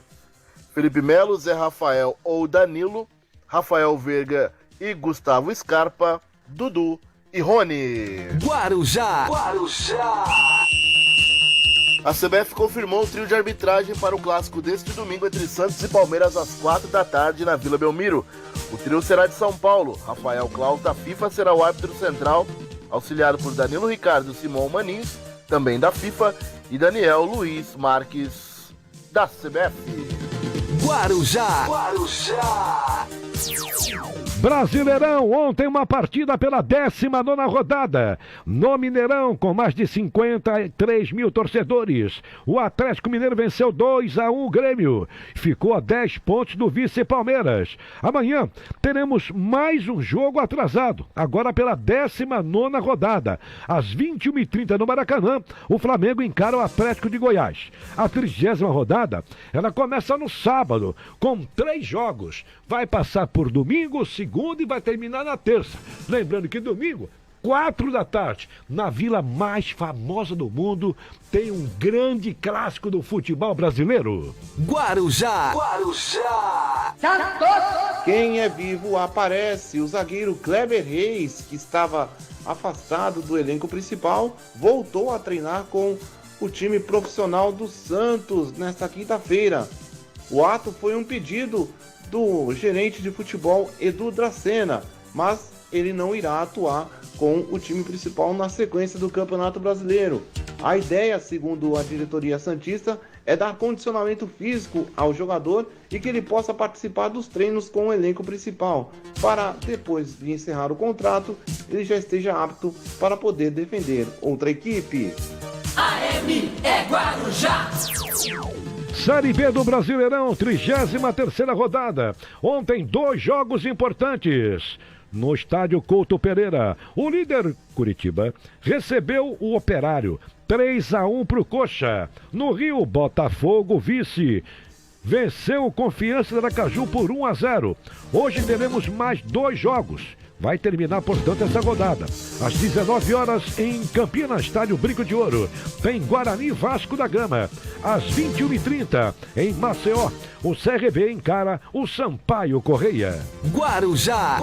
Felipe Melo, Zé Rafael ou Danilo, Rafael Veiga e Gustavo Scarpa, Dudu e Rony. Guarujá. A CBF confirmou o trio de arbitragem para o clássico deste domingo entre Santos e Palmeiras às 4 da tarde na Vila Belmiro. O trio será de São Paulo. Rafael Clau da FIFA será o árbitro central, auxiliado por Danilo Ricardo Simão Manins, também da FIFA, e Daniel Luiz Marques, da CBF. Guarujá. Brasileirão, ontem uma partida pela 19ª rodada. No Mineirão, com mais de 53 mil torcedores. O Atlético Mineiro venceu 2-1 o Grêmio. Ficou a 10 pontos do vice Palmeiras. Amanhã teremos mais um jogo atrasado. Agora pela 19ª rodada. Às 21h30 no Maracanã, o Flamengo encara o Atlético de Goiás. A 30ª rodada, ela começa no sábado, com 3 jogos. Vai passar por domingo, segunda e vai terminar na terça. Lembrando que domingo, 4 da tarde, na vila mais famosa do mundo, tem um grande clássico do futebol brasileiro. Guarujá. Quem é vivo aparece. O zagueiro Kleber Reis, que estava afastado do elenco principal, voltou a treinar com o time profissional do Santos nesta quinta-feira. O ato foi um pedido do gerente de futebol Edu Dracena, mas ele não irá atuar com o time principal na sequência do Campeonato Brasileiro. A ideia, segundo a diretoria santista, é dar condicionamento físico ao jogador e que ele possa participar dos treinos com o elenco principal, para depois de encerrar o contrato, ele já esteja apto para poder defender outra equipe. AM é Guarujá. Série B do Brasileirão, 33ª rodada. Ontem 2 jogos importantes. No estádio Couto Pereira, o líder Curitiba recebeu o Operário, 3-1 pro Coxa. No Rio, Botafogo, vice, venceu o Confiança de Aracaju por 1-0. Hoje teremos mais 2 jogos. Vai terminar, portanto, essa rodada. Às 19 horas em Campinas, estádio Brinco de Ouro, tem Guarani Vasco da Gama. Às 21h30 em Maceió, o CRB encara o Sampaio Correia. Guarujá.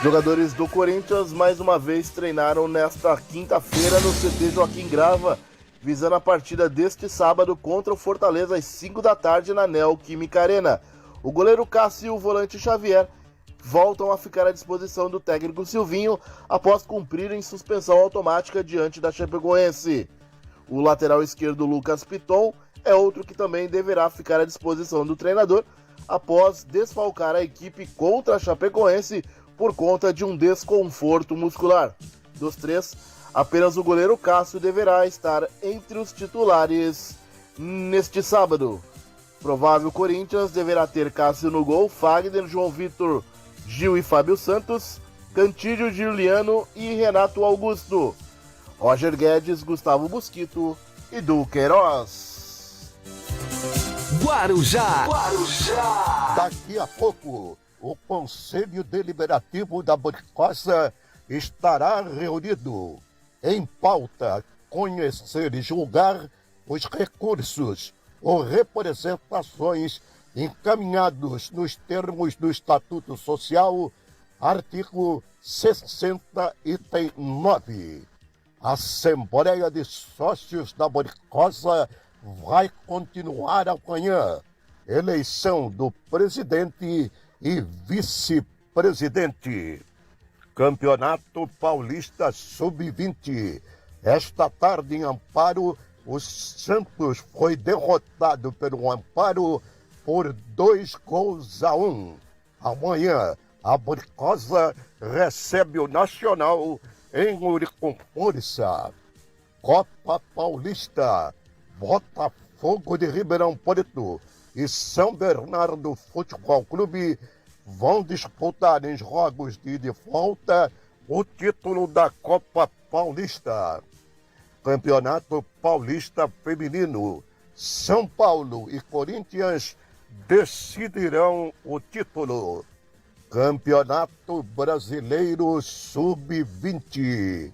Jogadores do Corinthians mais uma vez treinaram nesta quinta-feira no CT Joaquim Grava, visando a partida deste sábado contra o Fortaleza às 5 da tarde na Neoquímica Arena. O goleiro Cássio e o volante Xavier voltam a ficar à disposição do técnico Silvinho após cumprirem suspensão automática diante da Chapecoense. O lateral esquerdo Lucas Piton é outro que também deverá ficar à disposição do treinador após desfalcar a equipe contra a Chapecoense por conta de um desconforto muscular. Dos 3, apenas o goleiro Cássio deverá estar entre os titulares neste sábado. Provável Corinthians deverá ter Cássio no gol, Fagner, João Vitor, Gil e Fábio Santos, Cantídio, Juliano e Renato Augusto, Roger Guedes, Gustavo Mosquito e Duqueiroz. Guarujá. Daqui a pouco, o Conselho Deliberativo da Bricosa estará reunido. Em pauta, conhecer e julgar os recursos ou representações encaminhados nos termos do Estatuto Social, artigo 69. A Assembleia de Sócios da Bricosa vai continuar amanhã. Eleição do presidente e vice-presidente. Campeonato Paulista Sub-20. Esta tarde em Amparo, o Santos foi derrotado pelo Amparo por 2-1. Amanhã, a Bricosa recebe o Nacional em Uriconforça. Copa Paulista, Botafogo de Ribeirão Preto e São Bernardo Futebol Clube vão disputar em jogos de ida e volta o título da Copa Paulista. Campeonato Paulista Feminino, São Paulo e Corinthians decidirão o título. Campeonato Brasileiro Sub-20.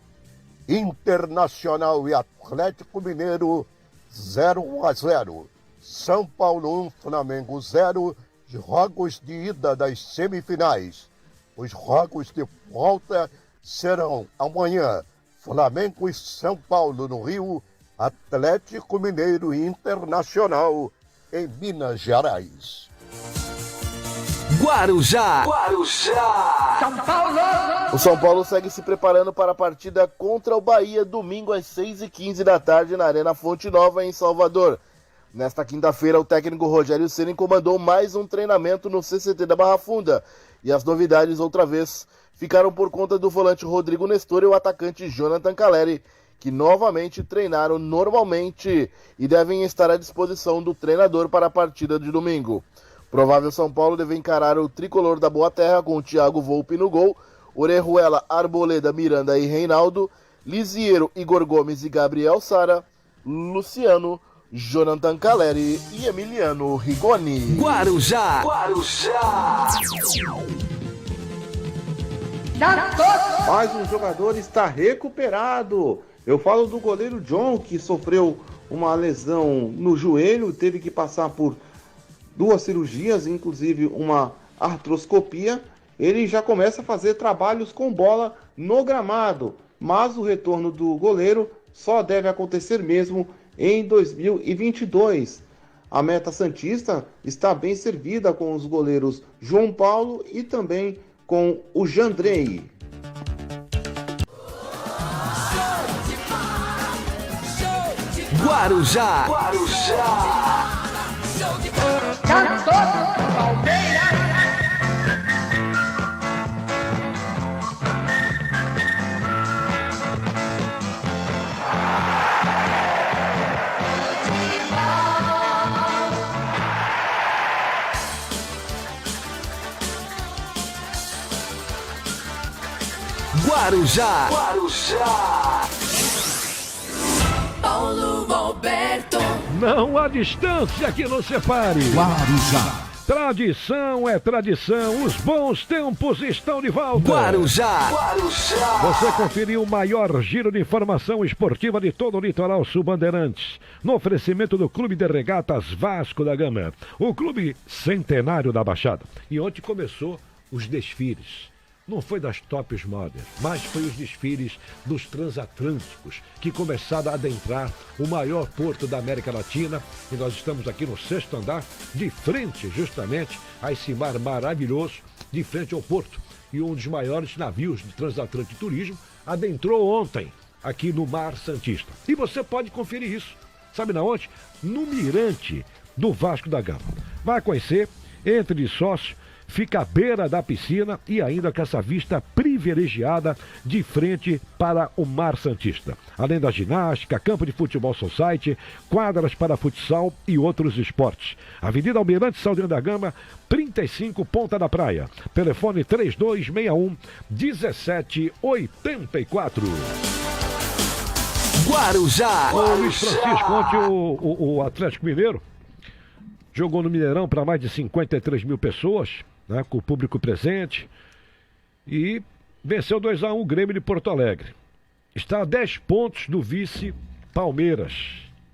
Internacional e Atlético Mineiro 0-0. São Paulo 1, Flamengo 0. Jogos de ida das semifinais. Os jogos de volta serão amanhã. Flamengo e São Paulo no Rio, Atlético Mineiro e Internacional em Minas Gerais. Guarujá. São Paulo. O São Paulo segue se preparando para a partida contra o Bahia, domingo às 6h15 da tarde na Arena Fonte Nova, em Salvador. Nesta quinta-feira, o técnico Rogério Ceni comandou mais um treinamento no CCT da Barra Funda. E as novidades, outra vez, ficaram por conta do volante Rodrigo Nestor e o atacante Jonathan Caleri, que novamente treinaram normalmente e devem estar à disposição do treinador para a partida de domingo. Provável São Paulo deve encarar o tricolor da Boa Terra com o Thiago Volpi no gol, Orejuela, Arboleda, Miranda e Reinaldo, Lisiero, Igor Gomes e Gabriel Sara, Luciano, Jonathan Caleri e Emiliano Rigoni. Guarujá. Mais um jogador está recuperado. Eu falo do goleiro John, que sofreu uma lesão no joelho, teve que passar por 2 cirurgias, inclusive uma artroscopia. Ele já começa a fazer trabalhos com bola no gramado, mas o retorno do goleiro só deve acontecer mesmo em 2022. A meta santista está bem servida com os goleiros João Paulo e também com o Jandrei. Guarujá. Guarujá. Paulo Roberto. Não há distância que nos separe. Guarujá. Tradição é tradição, os bons tempos estão de volta. Guarujá. Você conferiu o maior giro de informação esportiva de todo o litoral sul-bandeirantes, no oferecimento do Clube de Regatas Vasco da Gama, o clube centenário da Baixada. E ontem começou os desfiles. Não foi das tops models, mas foi os desfiles dos transatlânticos que começaram a adentrar o maior porto da América Latina. E nós estamos aqui no 6º andar, de frente justamente a esse mar maravilhoso, de frente ao porto. E um dos maiores navios de transatlântico turismo adentrou ontem aqui no Mar Santista. E você pode conferir isso. Sabe na onde? No Mirante do Vasco da Gama. Vai conhecer, entre de sócio, fica à beira da piscina e ainda com essa vista privilegiada de frente para o Mar Santista. Além da ginástica, campo de futebol society, quadras para futsal e outros esportes. Avenida Almirante Saldanha da Gama, 35, Ponta da Praia. Telefone 3261-1784. Guarujá. Ô Luiz Francisco, ontem o Atlético Mineiro jogou no Mineirão para mais de 53 mil pessoas, né, com o público presente, e venceu 2-1 o Grêmio de Porto Alegre. Está a 10 pontos do vice Palmeiras.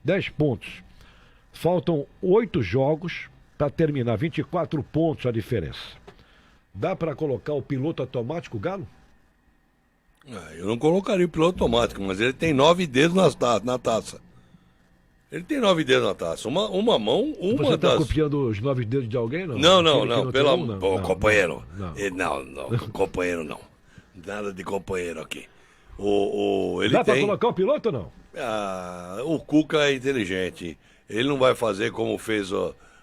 10 pontos. Faltam 8 jogos para terminar, 24 pontos a diferença. Dá para colocar o piloto automático, Galo? Eu não colocaria o piloto automático, mas ele tem 9 dedos na taça. Ele tem 9 dedos na taça. Uma mão, uma Você está das... copiando os 9 dedos de alguém, não? Não, pelo amor... Companheiro. Não, Companheiro não. Nada de companheiro aqui. Ele dá tem... para colocar o piloto ou não? O Cuca é inteligente. Ele não vai fazer como fez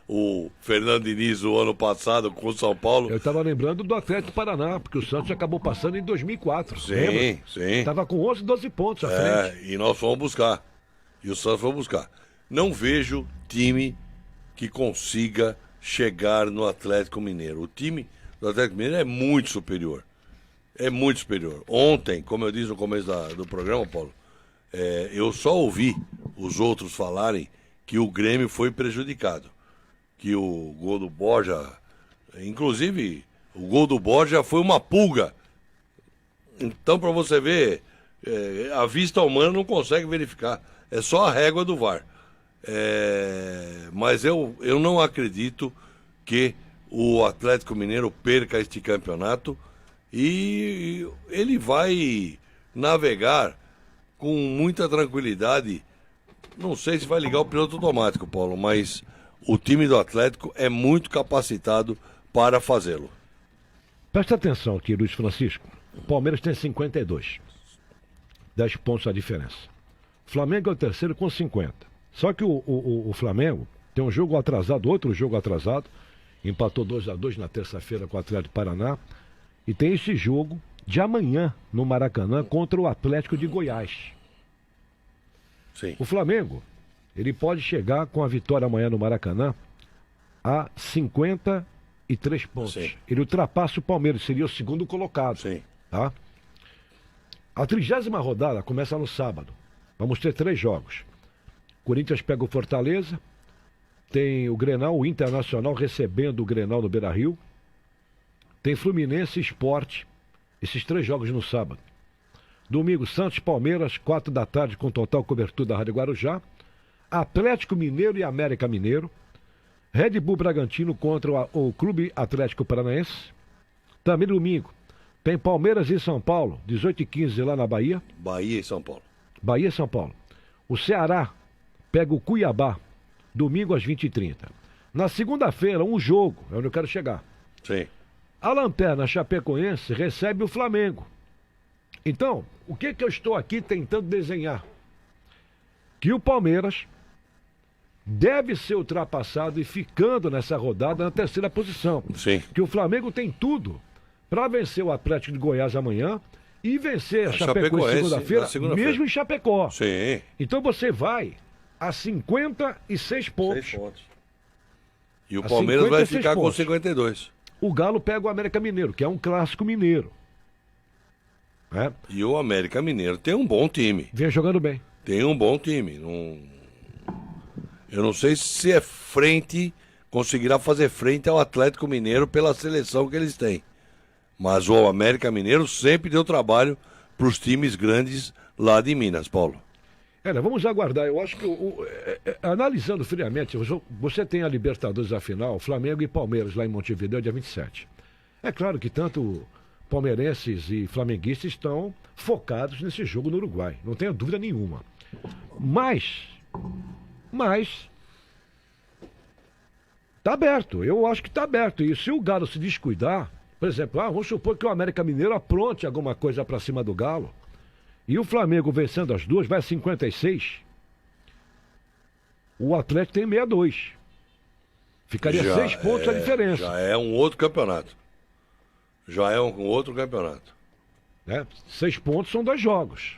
o Fernando Diniz o ano passado com o São Paulo. Eu estava lembrando do Atlético Paraná, porque o Santos acabou passando em 2004. Sim. Estava com 11, 12 pontos à frente. E nós fomos buscar. E o Santos foi buscar. Não vejo time que consiga chegar no Atlético Mineiro. O time do Atlético Mineiro é muito superior. É muito superior. Ontem, como eu disse no começo do programa, Paulo, eu só ouvi os outros falarem que o Grêmio foi prejudicado. Que o gol do Borja, inclusive, o gol do Borja foi uma pulga. Então, para você ver, a vista humana não consegue verificar. É só a régua do VAR. Mas eu não acredito que o Atlético Mineiro perca este campeonato e ele vai navegar com muita tranquilidade. Não sei se vai ligar o piloto automático, Paulo, mas o time do Atlético é muito capacitado para fazê-lo. Presta atenção aqui, Luiz Francisco. O Palmeiras tem 52. 10 pontos a diferença. O Flamengo é o terceiro com 50. Só que o Flamengo tem um jogo atrasado, outro jogo atrasado. Empatou 2-2 na terça-feira com o Atlético Paraná. E tem esse jogo de amanhã no Maracanã contra o Atlético de Goiás. Sim. O Flamengo, ele pode chegar com a vitória amanhã no Maracanã a 53 pontos. Sim. Ele ultrapassa o Palmeiras, seria o segundo colocado. Sim. Tá? A 30ª rodada começa no sábado. Vamos ter 3 jogos. Corinthians pega o Fortaleza. Tem o Grenal, o Internacional recebendo o Grenal no Beira-Rio. Tem Fluminense e Sport. Esses 3 jogos no sábado. Domingo, Santos Palmeiras, 4 da tarde, com total cobertura da Rádio Guarujá. Atlético Mineiro e América Mineiro. Red Bull Bragantino contra o Clube Atlético Paranaense. Também domingo, tem Palmeiras e São Paulo, 18h15 lá na Bahia. Bahia e São Paulo. Bahia e São Paulo. O Ceará pega o Cuiabá, domingo às 20h30. Na segunda-feira, um jogo, é onde eu quero chegar. Sim. A Lanterna Chapecoense recebe o Flamengo. Então, o que eu estou aqui tentando desenhar? Que o Palmeiras deve ser ultrapassado e ficando nessa rodada na 3ª posição. Sim. Que o Flamengo tem tudo para vencer o Atlético de Goiás amanhã e vencer a Chapecoense segunda-feira, mesmo em Chapecó. Sim. Então você vai a 56 pontos. 6 pontos. E o Palmeiras vai ficar com 52. O Galo pega o América Mineiro, que é um clássico mineiro. E o América Mineiro tem um bom time. Vem jogando bem. Tem um bom time. Eu não sei se conseguirá fazer frente ao Atlético Mineiro pela seleção que eles têm. Mas o América Mineiro sempre deu trabalho para os times grandes lá de Minas, Paulo. Vamos aguardar. Eu acho que, analisando friamente, você tem a Libertadores a final, Flamengo e Palmeiras lá em Montevidéu, dia 27. É claro que tanto palmeirenses e flamenguistas estão focados nesse jogo no Uruguai, não tenha dúvida nenhuma. Mas tá aberto, eu acho que tá aberto. E se o Galo se descuidar, por exemplo, vamos supor que o América Mineiro apronte alguma coisa para cima do Galo, e o Flamengo vencendo as duas, vai a 56. O Atlético tem 62. Ficaria 6 pontos a diferença. Já é um outro campeonato. Né? 6 pontos são 2 jogos.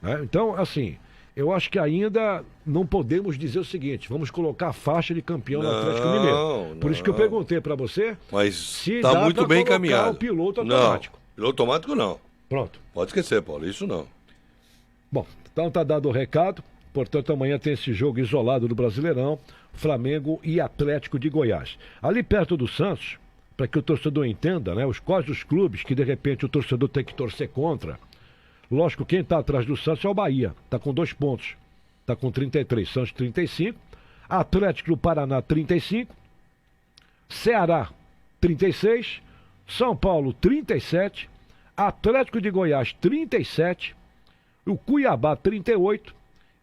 Né? Então, assim, eu acho que ainda não podemos dizer o seguinte, vamos colocar a faixa de campeão no Atlético Mineiro. Por isso que eu perguntei para você, mas se está dá muito bem colocar encaminhado. o piloto automático. Não, piloto automático não. Pronto. Pode esquecer, Paulo, isso não. Bom, então tá dado o recado. Portanto, amanhã tem esse jogo isolado do Brasileirão, Flamengo e Atlético de Goiás. Ali perto do Santos, para que o torcedor entenda, né, os quais dos clubes que de repente o torcedor tem que torcer contra. Lógico, quem está atrás do Santos é o Bahia, está com 2 pontos, está com 33, Santos 35, Atlético do Paraná 35, Ceará 36, São Paulo 37, Atlético de Goiás 37, o Cuiabá 38,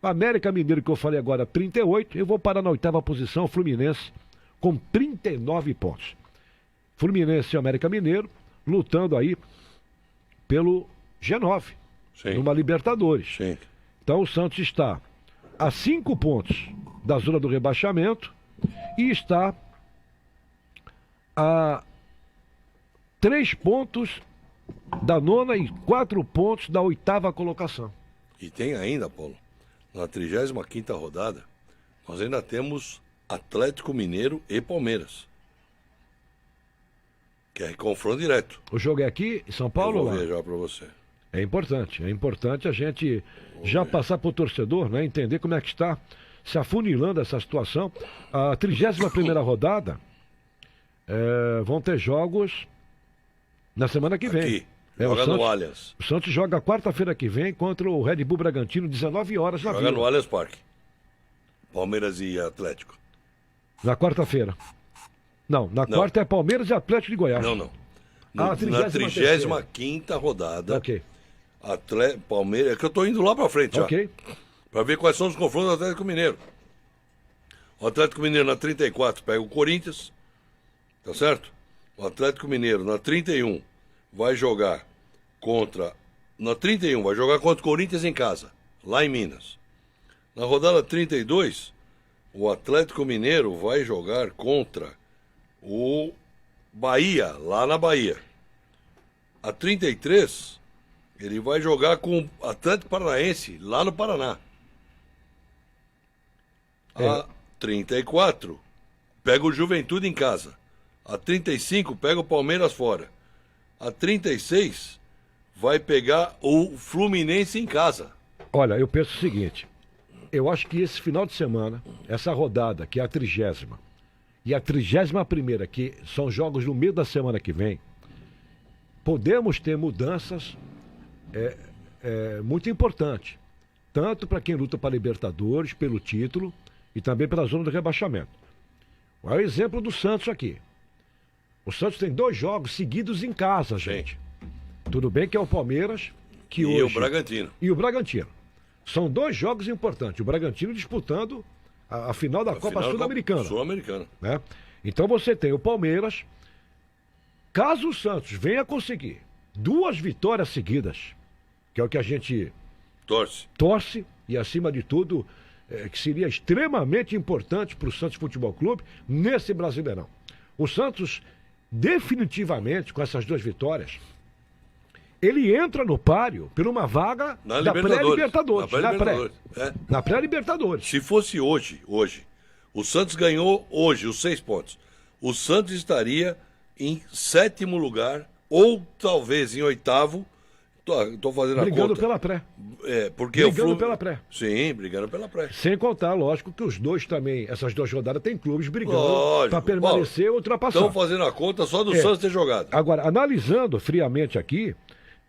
América Mineiro, que eu falei agora, 38. Eu vou parar na 8ª posição, Fluminense, com 39 pontos. Fluminense e América Mineiro lutando aí pelo G9, numa Libertadores. Sim. Então o Santos está a 5 pontos da zona do rebaixamento e está a 3 pontos da 9ª e 4 pontos da 8ª colocação. E tem ainda, Paulo, na 35ª rodada, nós ainda temos Atlético Mineiro e Palmeiras. Que é confronto direto. O jogo é aqui em São Paulo? Eu vou lá? ver já para você. É importante a gente já passar para o torcedor, né, entender como é que está se afunilando essa situação. A 31ª rodada vão ter jogos na semana que vem. Aqui. Joga no Allianz. O Santos joga quarta-feira que vem contra o Red Bull Bragantino, 19 horas na Vila. Joga no Allianz Parque. Palmeiras e Atlético. Na quarta-feira. Não, na quarta é Palmeiras e Atlético de Goiás. Não. Na 35ª rodada. Ok. Palmeiras, é que eu tô indo lá pra frente já. Ok. Pra ver quais são os confrontos do Atlético Mineiro. O Atlético Mineiro na 34 pega o Corinthians. Tá certo? O Atlético Mineiro na 31 vai jogar contra... Na 31 vai jogar contra o Corinthians em casa, lá em Minas. Na rodada 32, o Atlético Mineiro vai jogar contra o Bahia, lá na Bahia. A 33, ele vai jogar com o Atlético Paranaense, lá no Paraná. A 34, pega o Juventude em casa. A 35, pega o Palmeiras fora. A 36, vai pegar o Fluminense em casa. Olha, eu penso o seguinte. Eu acho que esse final de semana, essa rodada, que é a 30ª, e a 31ª, que são jogos no meio da semana que vem, podemos ter mudanças muito importantes. Tanto para quem luta para Libertadores, pelo título, e também pela zona do rebaixamento. Olha o exemplo do Santos aqui. O Santos tem 2 jogos seguidos em casa, gente. Tudo bem que é o Palmeiras, que hoje... E o Bragantino. E o Bragantino. São 2 jogos importantes. O Bragantino disputando a final da Copa Sul-Americana. Sul-Americana. Né? Então você tem o Palmeiras. Caso o Santos venha conseguir 2 vitórias seguidas, que é o que a gente torce e acima de tudo, que seria extremamente importante para o Santos Futebol Clube nesse Brasileirão. O Santos, definitivamente, com essas 2 vitórias, ele entra no páreo por uma vaga da pré-Libertadores. Na pré-Libertadores. Se fosse hoje, o Santos ganhou hoje os 6 pontos. O Santos estaria em 7º lugar, ou talvez em 8º. Tô fazendo a conta. Brigando pela pré. Brigando pela pré. Sim, brigando pela pré. Sem contar, lógico, que os dois também, essas 2 rodadas, tem clubes brigando para permanecer ou ultrapassar. Estão fazendo a conta só do Santos ter jogado. Agora, analisando friamente aqui,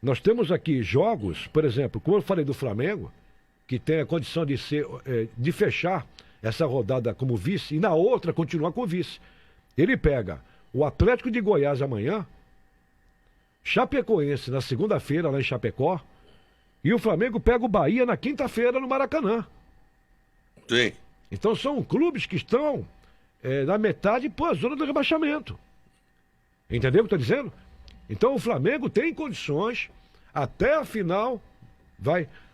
nós temos aqui jogos, por exemplo, como eu falei do Flamengo, que tem a condição de fechar essa rodada como vice e na outra continuar com vice. Ele pega o Atlético de Goiás amanhã, Chapecoense na segunda-feira lá em Chapecó, e o Flamengo pega o Bahia na quinta-feira no Maracanã. Sim. Então são clubes que estão na metade para a zona do rebaixamento. Entendeu o que eu estou dizendo? Então o Flamengo tem condições, até a final,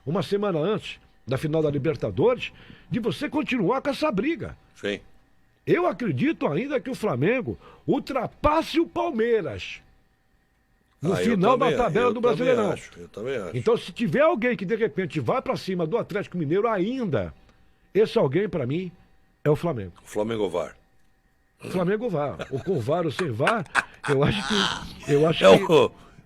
uma semana antes da final da Libertadores, de você continuar com essa briga. Sim. Eu acredito ainda que o Flamengo ultrapasse o Palmeiras no final da tabela do Brasileirão. Eu também acho. Então, se tiver alguém que de repente vai para cima do Atlético Mineiro ainda, esse alguém para mim é o Flamengo. O Flamengo VAR. O Flamengo VAR. Ou com VAR ou sem VAR, eu acho que...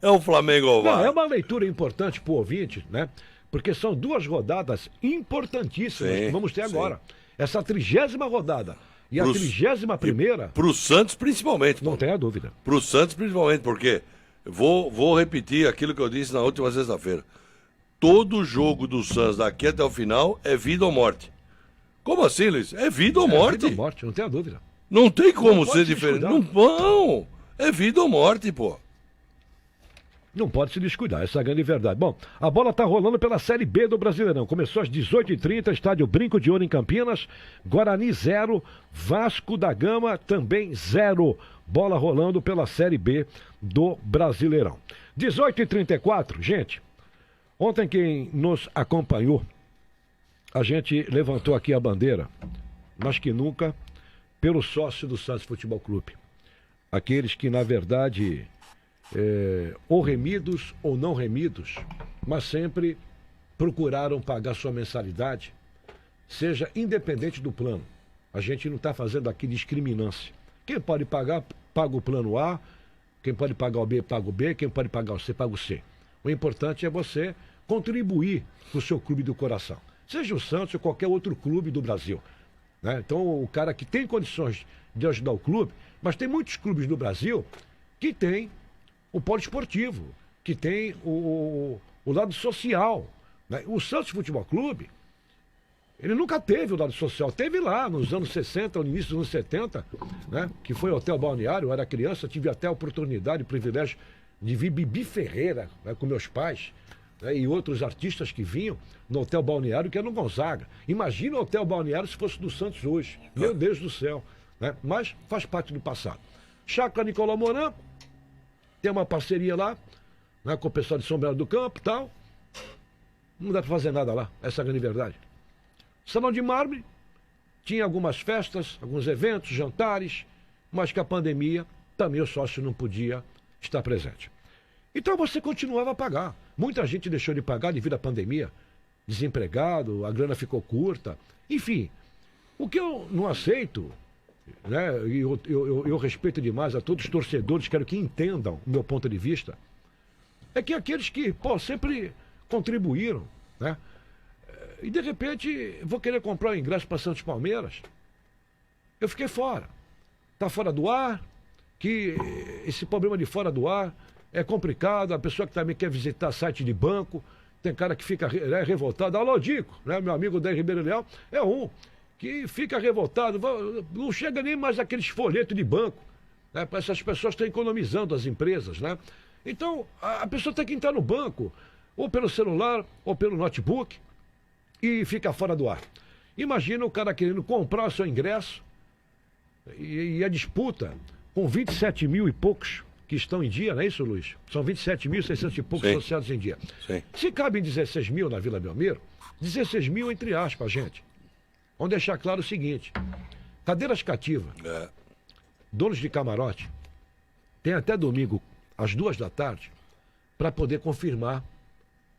É o Flamengo VAR. Não, é uma leitura importante para o ouvinte, né? Porque são 2 rodadas importantíssimas que vamos ter agora. Essa 30ª rodada e a 31ª... Para o Santos, principalmente. Não tenha dúvida. Para o Santos, principalmente, porque... Vou repetir aquilo que eu disse na última sexta-feira. Todo jogo do Santos daqui até o final é vida ou morte. Como assim, Luiz? É vida ou morte? Vida ou morte, não tenha dúvida. Não tem como ser diferente. Não, é vida ou morte, pô. Não pode se descuidar, essa é a grande verdade. Bom, a bola tá rolando pela Série B do Brasileirão. Começou às 18h30, estádio Brinco de Ouro em Campinas. Guarani 0, Vasco da Gama também 0. Bola rolando pela Série B do Brasileirão. 18h34, gente. Ontem quem nos acompanhou, a gente levantou aqui a bandeira, mas que nunca, pelo sócio do Santos Futebol Clube. Aqueles que, na verdade... ou remidos ou não remidos, mas sempre procuraram pagar sua mensalidade, seja independente do plano. A gente não está fazendo aqui discriminância. Quem pode pagar, paga o plano A, quem pode pagar o B, paga o B, quem pode pagar o C, paga o C. O importante é você contribuir para o seu clube do coração, seja o Santos ou qualquer outro clube do Brasil, né? Então, o cara que tem condições de ajudar o clube, mas tem muitos clubes no Brasil que tem o poliesportivo, que tem o lado social, né? O Santos Futebol Clube, ele nunca teve o lado social. Teve lá nos anos 60, no início dos anos 70, né? Que foi hotel balneário. Eu era criança, tive até a oportunidade, o privilégio de ver Bibi Ferreira, né, com meus pais, né, e outros artistas que vinham no hotel balneário, que era no Gonzaga. Imagina o hotel balneário se fosse do Santos hoje. Meu Deus do céu, né? Mas faz parte do passado. Chácara Nicolau Moran, tem uma parceria lá, né, com o pessoal de São Belo do Campo e tal. Não dá para fazer nada lá, essa é a grande verdade. Salão de Mármore, tinha algumas festas, alguns eventos, jantares, mas que a pandemia, também o sócio não podia estar presente. Então você continuava a pagar. Muita gente deixou de pagar devido à pandemia. Desempregado, a grana ficou curta. Enfim, o que eu não aceito... né? E eu respeito demais a todos os torcedores, quero que entendam o meu ponto de vista, é que aqueles que sempre contribuíram, né? E de repente vou querer comprar o ingresso para Santos Palmeiras, eu fiquei fora, tá fora do ar, que esse problema de fora do ar é complicado, a pessoa que também quer visitar site de banco, tem cara que fica revoltado. Alô, Dico, né? Meu amigo Dé Ribeiro Leal é um que fica revoltado, não chega nem mais aqueles folhetos de banco, né? Essas pessoas estão economizando, as empresas, né? Então, a pessoa tem que entrar no banco, ou pelo celular, ou pelo notebook, e fica fora do ar. Imagina o cara querendo comprar o seu ingresso, e a disputa com 27 mil e poucos que estão em dia, não é isso, Luiz? São 27.600 e poucos associados em dia. Sim. Se cabem 16 mil na Vila Belmiro, 16 mil entre aspas, gente. Vamos deixar claro o seguinte: cadeiras cativas, donos de camarote, tem até domingo, às 14h, para poder confirmar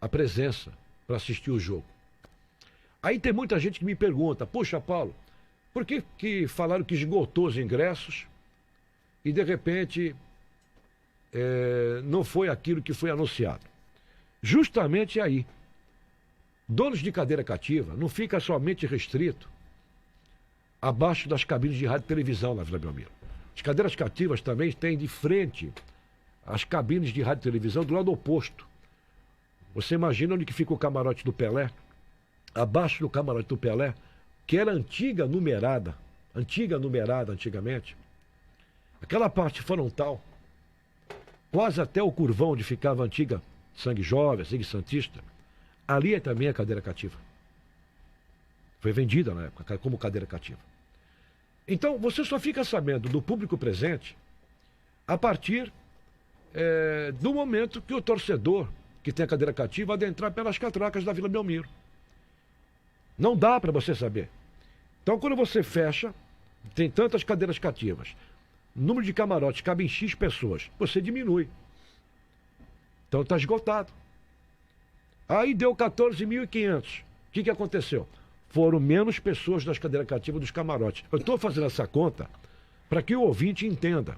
a presença para assistir o jogo. Aí tem muita gente que me pergunta: puxa, Paulo, por que falaram que esgotou os ingressos e de repente não foi aquilo que foi anunciado? Justamente aí. Donos de cadeira cativa não fica somente restrito abaixo das cabines de rádio e televisão na Vila Belmiro. As cadeiras cativas também têm de frente as cabines de rádio e televisão do lado oposto. Você imagina onde que fica o camarote do Pelé? Abaixo do camarote do Pelé, que era antiga numerada antigamente, aquela parte frontal, quase até o curvão onde ficava a antiga Sangue Jovem, Sangue Santista, ali é também a cadeira cativa. Foi vendida na época como cadeira cativa. Então, você só fica sabendo do público presente a partir do momento que o torcedor que tem a cadeira cativa adentrar pelas catracas da Vila Belmiro. Não dá para você saber. Então, quando você fecha tem tantas cadeiras cativas, número de camarotes cabe em X pessoas, você diminui. Então está esgotado. Aí deu 14.500. O que aconteceu? Foram menos pessoas das cadeiras cativas dos camarotes. Eu estou fazendo essa conta para que o ouvinte entenda.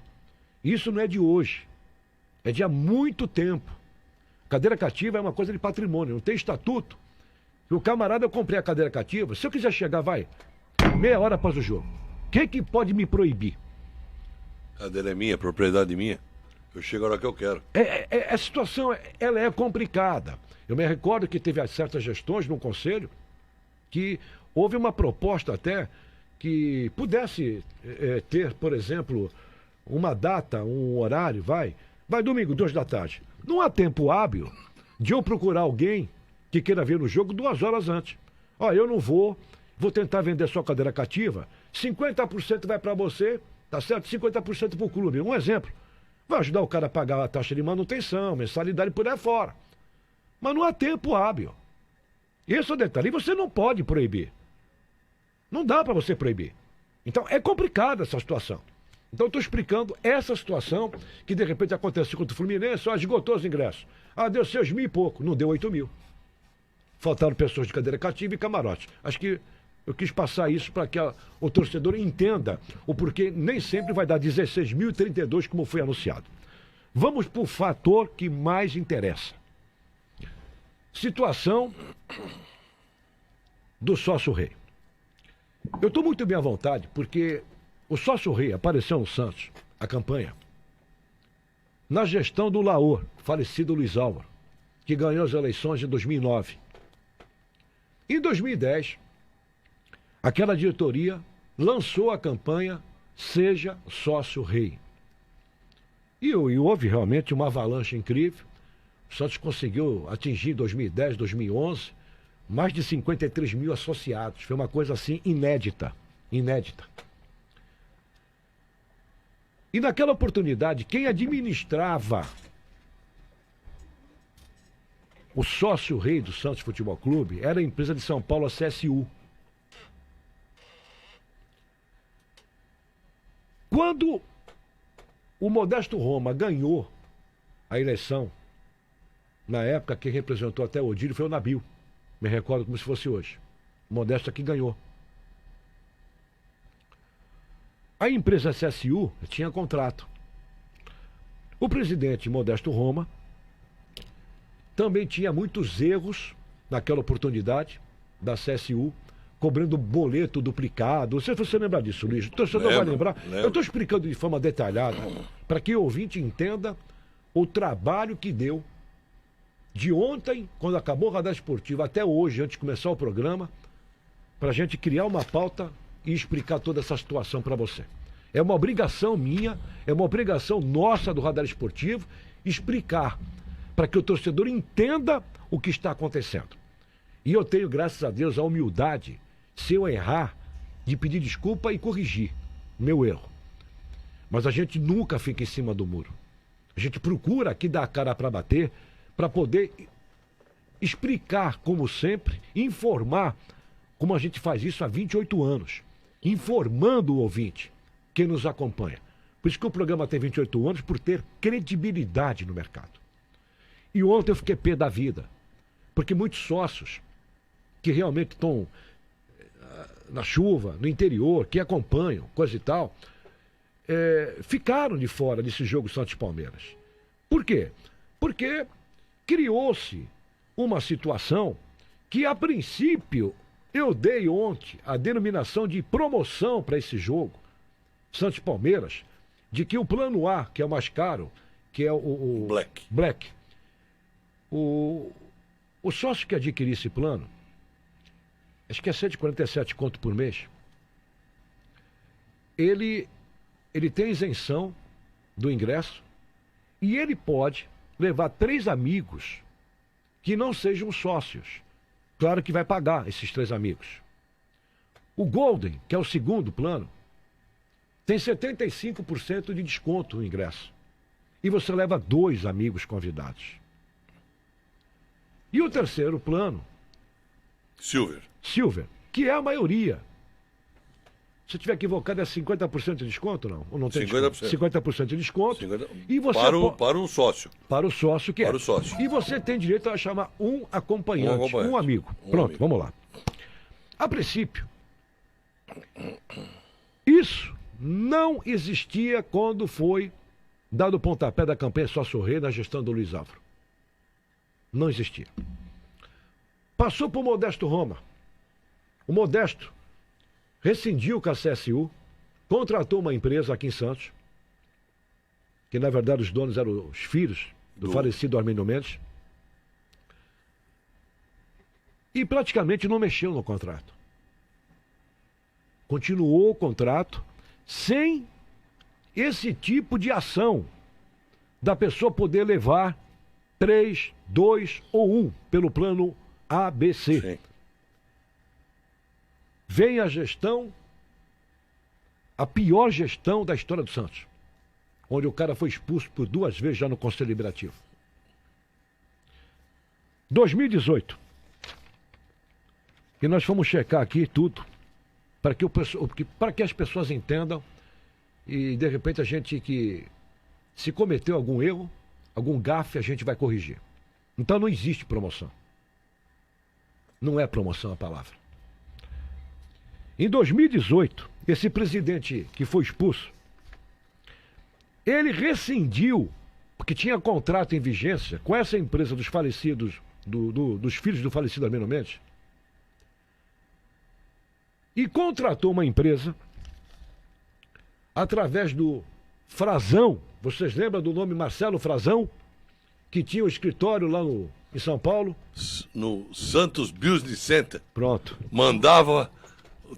Isso não é de hoje. É de há muito tempo. Cadeira cativa é uma coisa de patrimônio, não tem estatuto. O camarada, eu comprei a cadeira cativa, se eu quiser chegar, vai, meia hora após o jogo. Quem que pode me proibir? A cadeira é minha, propriedade minha. Eu chego a hora que eu quero. A situação, ela é complicada. Eu me recordo que teve certas gestões no conselho que houve uma proposta até que pudesse ter, por exemplo, uma data, um horário, vai domingo, 2 da tarde. Não há tempo hábil de eu procurar alguém que queira vir no jogo 2 horas antes. Ó, eu não vou tentar vender sua cadeira cativa, 50% vai para você, tá certo? 50% para o clube. Um exemplo. Vai ajudar o cara a pagar a taxa de manutenção, mensalidade por aí fora. Mas não há tempo hábil. Esse é o detalhe. E você não pode proibir. Não dá para você proibir. Então é complicada essa situação. Então eu estou explicando essa situação que de repente aconteceu contra o Fluminense, esgotou os ingressos. Deu 6.000 e pouco, não deu 8.000. Faltaram pessoas de cadeira cativa e camarote. Acho que eu quis passar isso para que o torcedor entenda o porquê nem sempre vai dar 16.032 como foi anunciado. Vamos para o fator que mais interessa. Situação do sócio-rei. Eu estou muito bem à vontade porque o sócio-rei apareceu no Santos, a campanha, na gestão do Laor, falecido Luiz Álvaro, que ganhou as eleições em 2009. Em 2010, aquela diretoria lançou a campanha Seja Sócio Rei. E houve realmente uma avalanche incrível. O Santos conseguiu atingir em 2010, 2011, mais de 53 mil associados. Foi uma coisa assim inédita. E naquela oportunidade, quem administrava o sócio-rei do Santos Futebol Clube era a empresa de São Paulo, a CSU. Quando o Modesto Roma ganhou a eleição, na época quem representou até o Odílio foi o Nabil. Me recordo como se fosse hoje. O Modesto aqui ganhou. A empresa CSU tinha contrato. O presidente Modesto Roma também tinha muitos erros naquela oportunidade da CSU, cobrando boleto duplicado. Não sei se você lembra disso, Luiz. O torcedor vai lembrar. Eu estou explicando de forma detalhada para que o ouvinte entenda o trabalho que deu de ontem, quando acabou o Radar Esportivo, até hoje, antes de começar o programa, para a gente criar uma pauta e explicar toda essa situação para você. É uma obrigação minha, é uma obrigação nossa do Radar Esportivo explicar para que o torcedor entenda o que está acontecendo. E eu tenho, graças a Deus, a humildade, se eu errar, de pedir desculpa e corrigir meu erro. Mas a gente nunca fica em cima do muro. A gente procura aqui dar a cara para bater, para poder explicar, como sempre, informar, como a gente faz isso há 28 anos, informando o ouvinte, quem nos acompanha. Por isso que o programa tem 28 anos, por ter credibilidade no mercado. E ontem eu fiquei pé da vida, porque muitos sócios que realmente estão na chuva, no interior, que acompanham, coisa e tal, ficaram de fora desse jogo Santos Palmeiras. Por quê? Porque criou-se uma situação que, a princípio, eu dei ontem a denominação de promoção para esse jogo, Santos Palmeiras, de que o plano A, que é o mais caro, que é o Black. O sócio que adquirir esse plano, acho que é 147 conto por mês, ele tem isenção do ingresso e ele pode levar 3 amigos que não sejam sócios. Claro que vai pagar esses 3 amigos. O Golden, que é o segundo plano, tem 75% de desconto no ingresso. E você leva 2 amigos convidados. E o terceiro plano, Silver, que é a maioria. Se estiver equivocado, é 50% de desconto, não? Ou não tem 50%. Desconto? 50% de desconto. 50... E você para o sócio. Para o sócio, que para o sócio. E você tem direito a chamar um acompanhante, um amigo. Pronto, vamos lá. A princípio, isso não existia quando foi dado o pontapé da campanha Sócio Rei na gestão do Luiz Álvaro. Não existia. Passou por Modesto Roma. O Modesto rescindiu com a CSU, contratou uma empresa aqui em Santos, que na verdade os donos eram os filhos do falecido Armínio Mendes, e praticamente não mexeu no contrato. Continuou o contrato sem esse tipo de ação da pessoa poder levar 3, 2 ou 1 pelo plano ABC. Sim. Vem a gestão, a pior gestão da história do Santos, onde o cara foi expulso por 2 vezes já no Conselho Deliberativo. 2018. E nós fomos checar aqui tudo, para que as pessoas entendam e de repente a gente que se cometeu algum erro, algum gafe, a gente vai corrigir. Então não existe promoção. Não é promoção a palavra. Em 2018, esse presidente que foi expulso, ele rescindiu, porque tinha contrato em vigência com essa empresa dos falecidos, dos filhos do falecido Armínio Mendes, e contratou uma empresa através do Frazão. Vocês lembram do nome Marcelo Frazão? Que tinha um escritório lá em São Paulo? No Santos Business Center. Pronto. Mandava,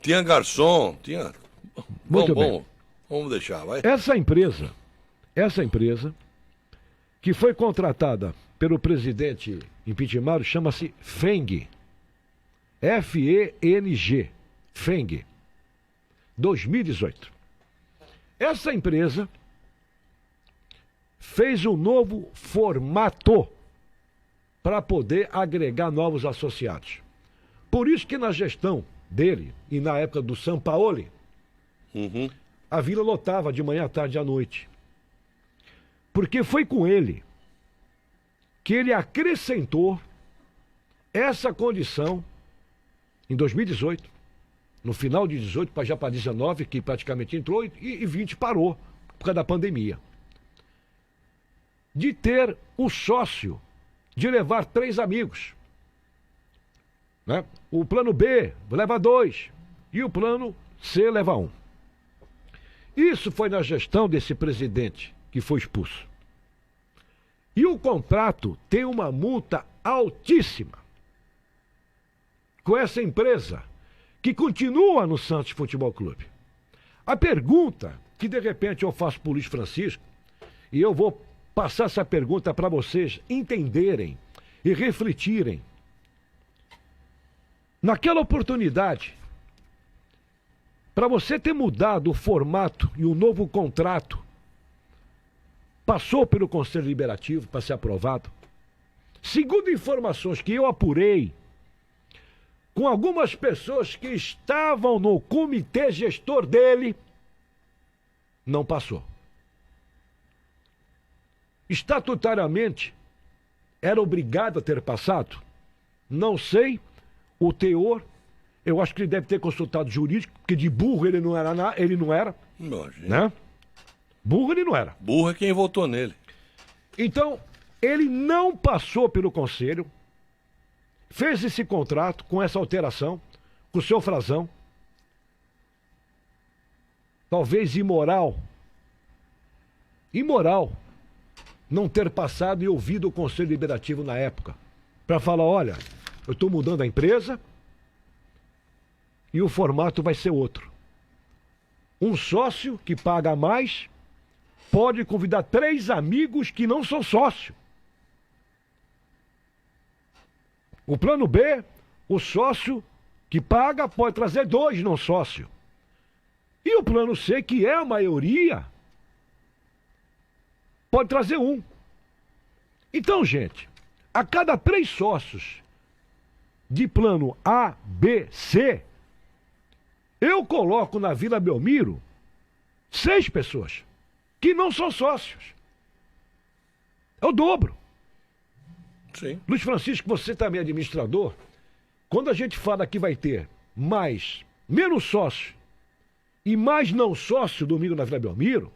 tinha garçom, tinha... Muito bem. Vamos deixar, vai. Essa empresa que foi contratada pelo presidente impeachmentado chama-se FENG. F-E-N-G. FENG. 2018. Essa empresa fez um novo formato para poder agregar novos associados. Por isso que na gestão dele e na época do Sampaoli, a vila lotava de manhã à tarde à noite. Porque foi com ele que ele acrescentou essa condição em 2018, no final de 18, já para 19, que praticamente entrou, e 20 parou, por causa da pandemia. De ter o sócio, de levar 3 amigos. Né? O plano B leva 2, e o plano C leva 1. Isso foi na gestão desse presidente que foi expulso. E o contrato tem uma multa altíssima com essa empresa que continua no Santos Futebol Clube. A pergunta que de repente eu faço para o Luiz Francisco, e eu vou passar essa pergunta para vocês entenderem e refletirem. Naquela oportunidade, para você ter mudado o formato e o novo contrato, passou pelo Conselho Deliberativo para ser aprovado. Segundo informações que eu apurei, com algumas pessoas que estavam no comitê gestor dele, não passou. Estatutariamente, era obrigado a ter passado? Não sei. O teor, eu acho que ele deve ter consultado jurídico, porque de burro ele não era. Né? Burro ele não era. Burro é quem votou nele. Então, ele não passou pelo conselho, fez esse contrato com essa alteração, com o seu Frazão. Talvez imoral não ter passado e ouvido o Conselho Deliberativo na época, para falar, olha, eu estou mudando a empresa e o formato vai ser outro. Um sócio que paga mais pode convidar 3 amigos que não são sócio. O plano B, o sócio que paga pode trazer 2 não sócio. E o plano C, que é a maioria, pode trazer 1. Então, gente, a cada 3 sócios de plano A, B, C, Eu coloco na Vila Belmiro 6 pessoas que não são sócios. É o dobro. Sim. Luiz Francisco, você também é administrador. Quando a gente fala que vai ter menos sócio e mais não sócio domingo na Vila Belmiro,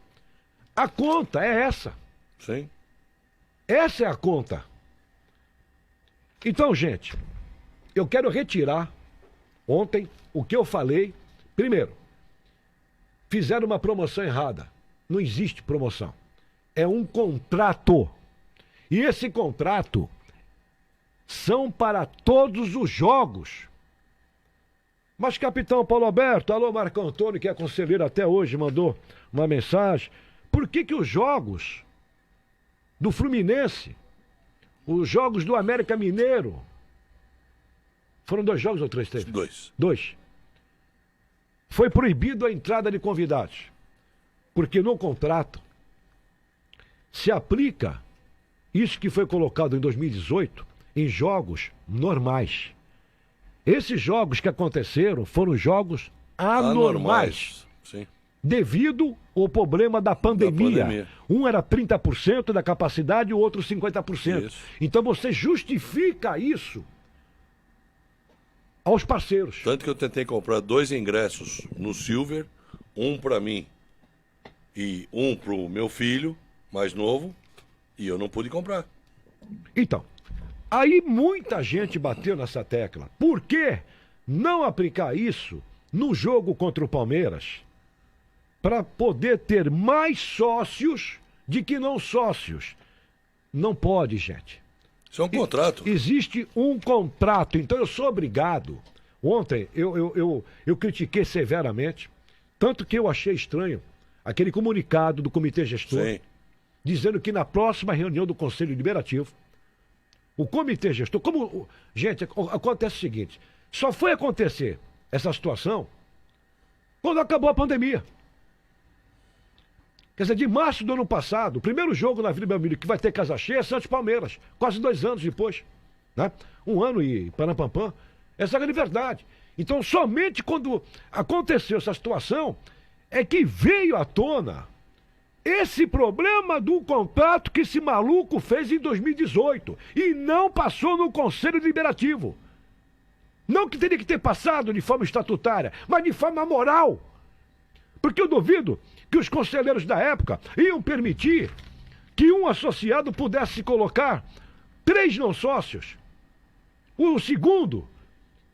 a conta é essa. Sim. Essa é a conta. Então, gente, eu quero retirar ontem o que eu falei. Primeiro, fizeram uma promoção errada. Não existe promoção. É um contrato. E esse contrato são para todos os jogos. Mas, capitão Paulo Alberto, alô Marco Antônio, que é conselheiro até hoje, mandou uma mensagem. Por que os jogos do Fluminense, os jogos do América Mineiro, foram 2 jogos ou 3 teve? 2. 2. Foi proibido a entrada de convidados. Porque no contrato se aplica isso que foi colocado em 2018 em jogos normais. Esses jogos que aconteceram foram jogos anormais. Sim. Devido ao problema da pandemia. Um era 30% da capacidade e o outro 50%. Isso. Então você justifica isso aos parceiros. Tanto que eu tentei comprar 2 ingressos no Silver, um para mim e um pro meu filho mais novo, e eu não pude comprar. Então, aí muita gente bateu nessa tecla. Por que não aplicar isso no jogo contra o Palmeiras? Para poder ter mais sócios de que não sócios. Não pode, gente. Isso é um contrato. Existe um contrato, então eu sou obrigado. Ontem eu critiquei severamente, tanto que eu achei estranho aquele comunicado do Comitê Gestor, Sim. dizendo que na próxima reunião do Conselho Deliberativo, o Comitê Gestor, gente, acontece o seguinte, só foi acontecer essa situação quando acabou a pandemia. Quer dizer, de março do ano passado, o primeiro jogo na Vila Belmiro que vai ter casa cheia é Santos Palmeiras, quase 2 anos depois, né? 1 ano e parampampam. Essa é a grande verdade. Então, somente quando aconteceu essa situação, é que veio à tona esse problema do contrato que esse maluco fez em 2018 e não passou no Conselho Deliberativo. Não que teria que ter passado de forma estatutária, mas de forma moral. Porque eu duvido que os conselheiros da época iam permitir que um associado pudesse colocar 3 não sócios. O segundo,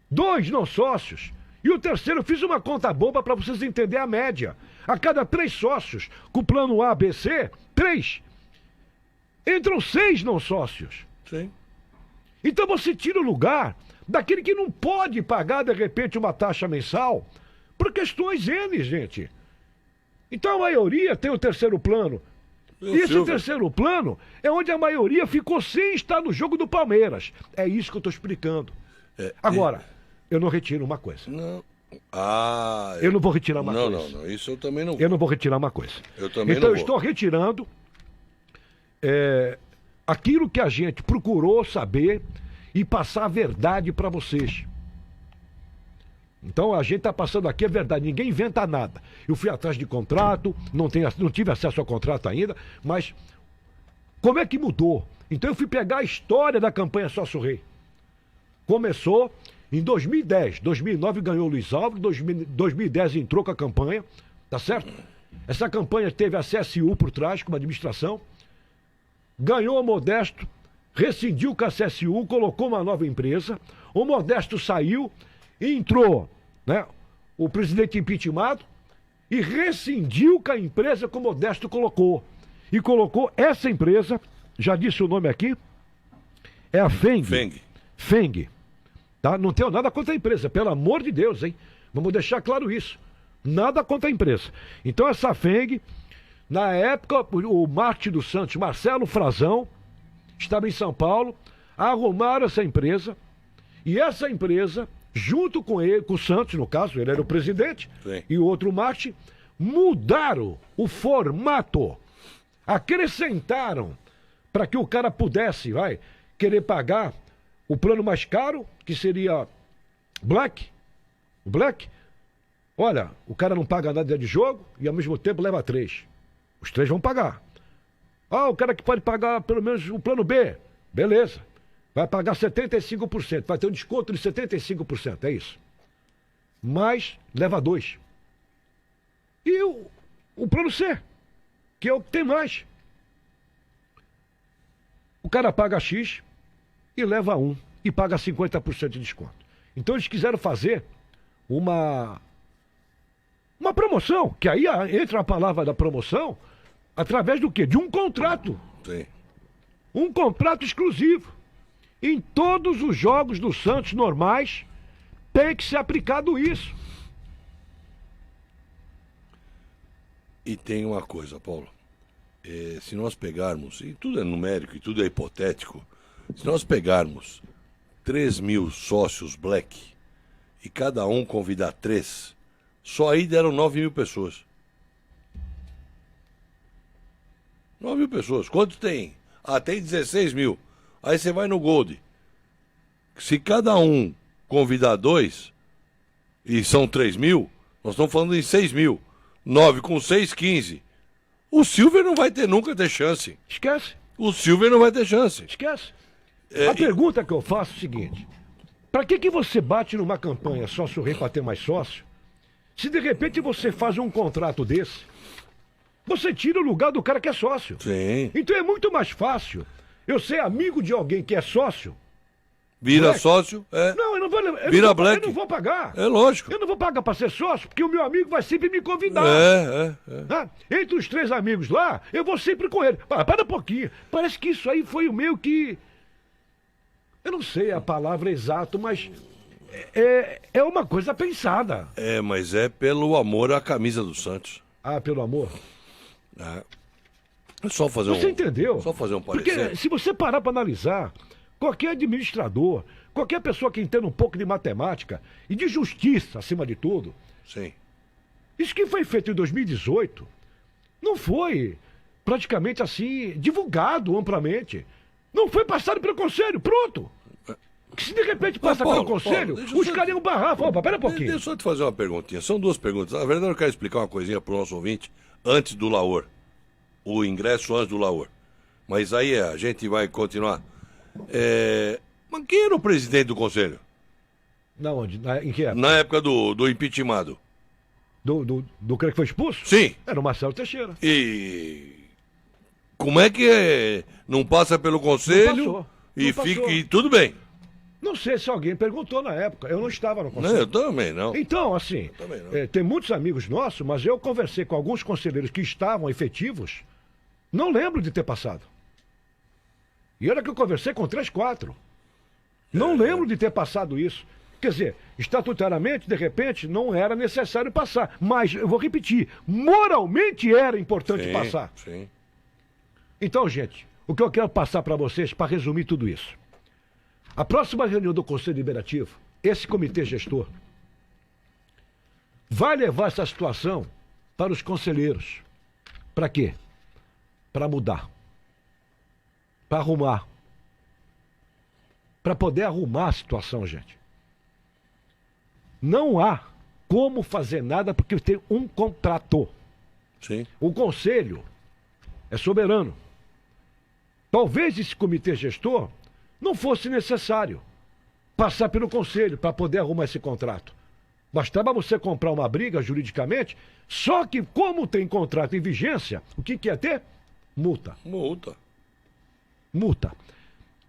2 não sócios. E o terceiro, eu fiz uma conta boba para vocês entenderem a média. A cada 3 sócios, com o plano A, B, C, 3. Entram 6 não sócios. Sim. Então você tira o lugar daquele que não pode pagar, de repente, uma taxa mensal por questões N, gente. Então a maioria tem o terceiro plano. E esse terceiro plano é onde a maioria ficou sem estar no jogo do Palmeiras. É isso que eu estou explicando. Agora, eu não retiro uma coisa. Não. Eu não vou retirar uma coisa. Não, isso eu também não vou. Eu não vou retirar uma coisa. Eu também então não eu estou retirando aquilo que a gente procurou saber e passar a verdade para vocês. Então a gente está passando aqui a verdade, ninguém inventa nada. Eu fui atrás de contrato, não tive acesso ao contrato ainda, mas como é que mudou? Então eu fui pegar a história da campanha Sócio Rei. Começou em 2010, 2009 ganhou o Luiz Alves, 2010 entrou com a campanha, tá certo? Essa campanha teve a CSU por trás, como administração, ganhou o Modesto, rescindiu com a CSU, colocou uma nova empresa, o Modesto saiu, entrou, né, o presidente impeachmentado e rescindiu com a empresa que o Modesto colocou. E colocou essa empresa, já disse o nome aqui, é a Feng. Feng. Tá? Não tenho nada contra a empresa, pelo amor de Deus, hein? Vamos deixar claro isso. Nada contra a empresa. Então essa Feng, na época, o Marte dos Santos, Marcelo Frazão, estava em São Paulo, arrumaram essa empresa, e essa empresa, junto com ele, com o Santos, no caso, ele era o presidente, Sim. e o outro Marte, mudaram o formato, acrescentaram para que o cara pudesse, querer pagar o plano mais caro, que seria o Black, Olha, o cara não paga nada de jogo e ao mesmo tempo leva 3. Os 3 vão pagar. O cara que pode pagar pelo menos o plano B. Beleza. Vai pagar 75%. Vai ter um desconto de 75%. É isso. Mas leva 2. E o plano C, que é o que tem mais. O cara paga X e leva 1 e paga 50% de desconto. Então eles quiseram fazer uma promoção, que aí entra a palavra da promoção, através do quê? De um contrato. Sim. Um contrato exclusivo. Em todos os jogos do Santos normais, tem que ser aplicado isso. E tem uma coisa, Paulo. Se nós pegarmos, e tudo é numérico e tudo é hipotético, se nós pegarmos 3 mil sócios black e cada um convidar 3, só aí deram 9 mil pessoas. 9 mil pessoas. Quanto tem? Tem 16 mil. Aí você vai no Gold. Se cada um convidar 2, e são 3 mil, nós estamos falando em 6 mil. 9 com 6, 15. O Silver não vai nunca ter chance. Esquece. O Silver não vai ter chance. Esquece. A pergunta que eu faço é o seguinte: para que você bate numa campanha sócio rei para ter mais sócio, se de repente você faz um contrato desse, você tira o lugar do cara que é sócio? Sim. Então é muito mais fácil eu ser amigo de alguém que é sócio. Vira Black. sócio, Não, eu não vou. Vira Black. Eu não vou pagar. É lógico. Eu não vou pagar para ser sócio, porque o meu amigo vai sempre me convidar. Entre os 3 amigos lá, eu vou sempre com ele. Para um pouquinho. Parece que isso aí foi o meu que... Eu não sei a palavra exata, mas é uma coisa pensada. Mas é pelo amor à camisa do Santos. Pelo amor? É só fazer Você entendeu? Só fazer um parecer. Porque se você parar para analisar, qualquer administrador, qualquer pessoa que entenda um pouco de matemática e de justiça, acima de tudo. Sim. Isso que foi feito em 2018 não foi praticamente assim divulgado amplamente. Não foi passado pelo conselho, pronto. Que se de repente passa pelo conselho, os caras iam barrar. Pera um pouquinho. Deixa eu só te fazer uma perguntinha. São 2 perguntas. Na verdade, eu quero explicar uma coisinha pro nosso ouvinte antes do Laor. O ingresso antes do Laor. Mas aí a gente vai continuar. Mas quem era o presidente do conselho? Onde? Em que época? Na época do impeachment. Do cara que foi expulso? Sim. Era o Marcelo Teixeira. E como é que não passa pelo conselho não passou. E tudo bem? Não sei se alguém perguntou na época. Eu não estava no conselho. Não, eu também não. Então, assim, tem muitos amigos nossos, mas eu conversei com alguns conselheiros que estavam efetivos. Não lembro de ter passado. E olha que eu conversei com 3, 4. Não lembro de ter passado isso. Quer dizer, estatutariamente, de repente, não era necessário passar. Mas, eu vou repetir, moralmente era importante passar. Sim. Então, gente, o que eu quero passar para vocês, para resumir tudo isso. A próxima reunião do Conselho Deliberativo, esse comitê gestor, vai levar essa situação para os conselheiros. Para quê? Para mudar. Para arrumar. Para poder arrumar a situação, gente. Não há como fazer nada porque tem um contrato. Sim. O conselho é soberano. Talvez esse comitê gestor não fosse necessário passar pelo conselho para poder arrumar esse contrato. Bastava você comprar uma briga juridicamente, só que como tem contrato em vigência, o que ia ter? Multa. Multa.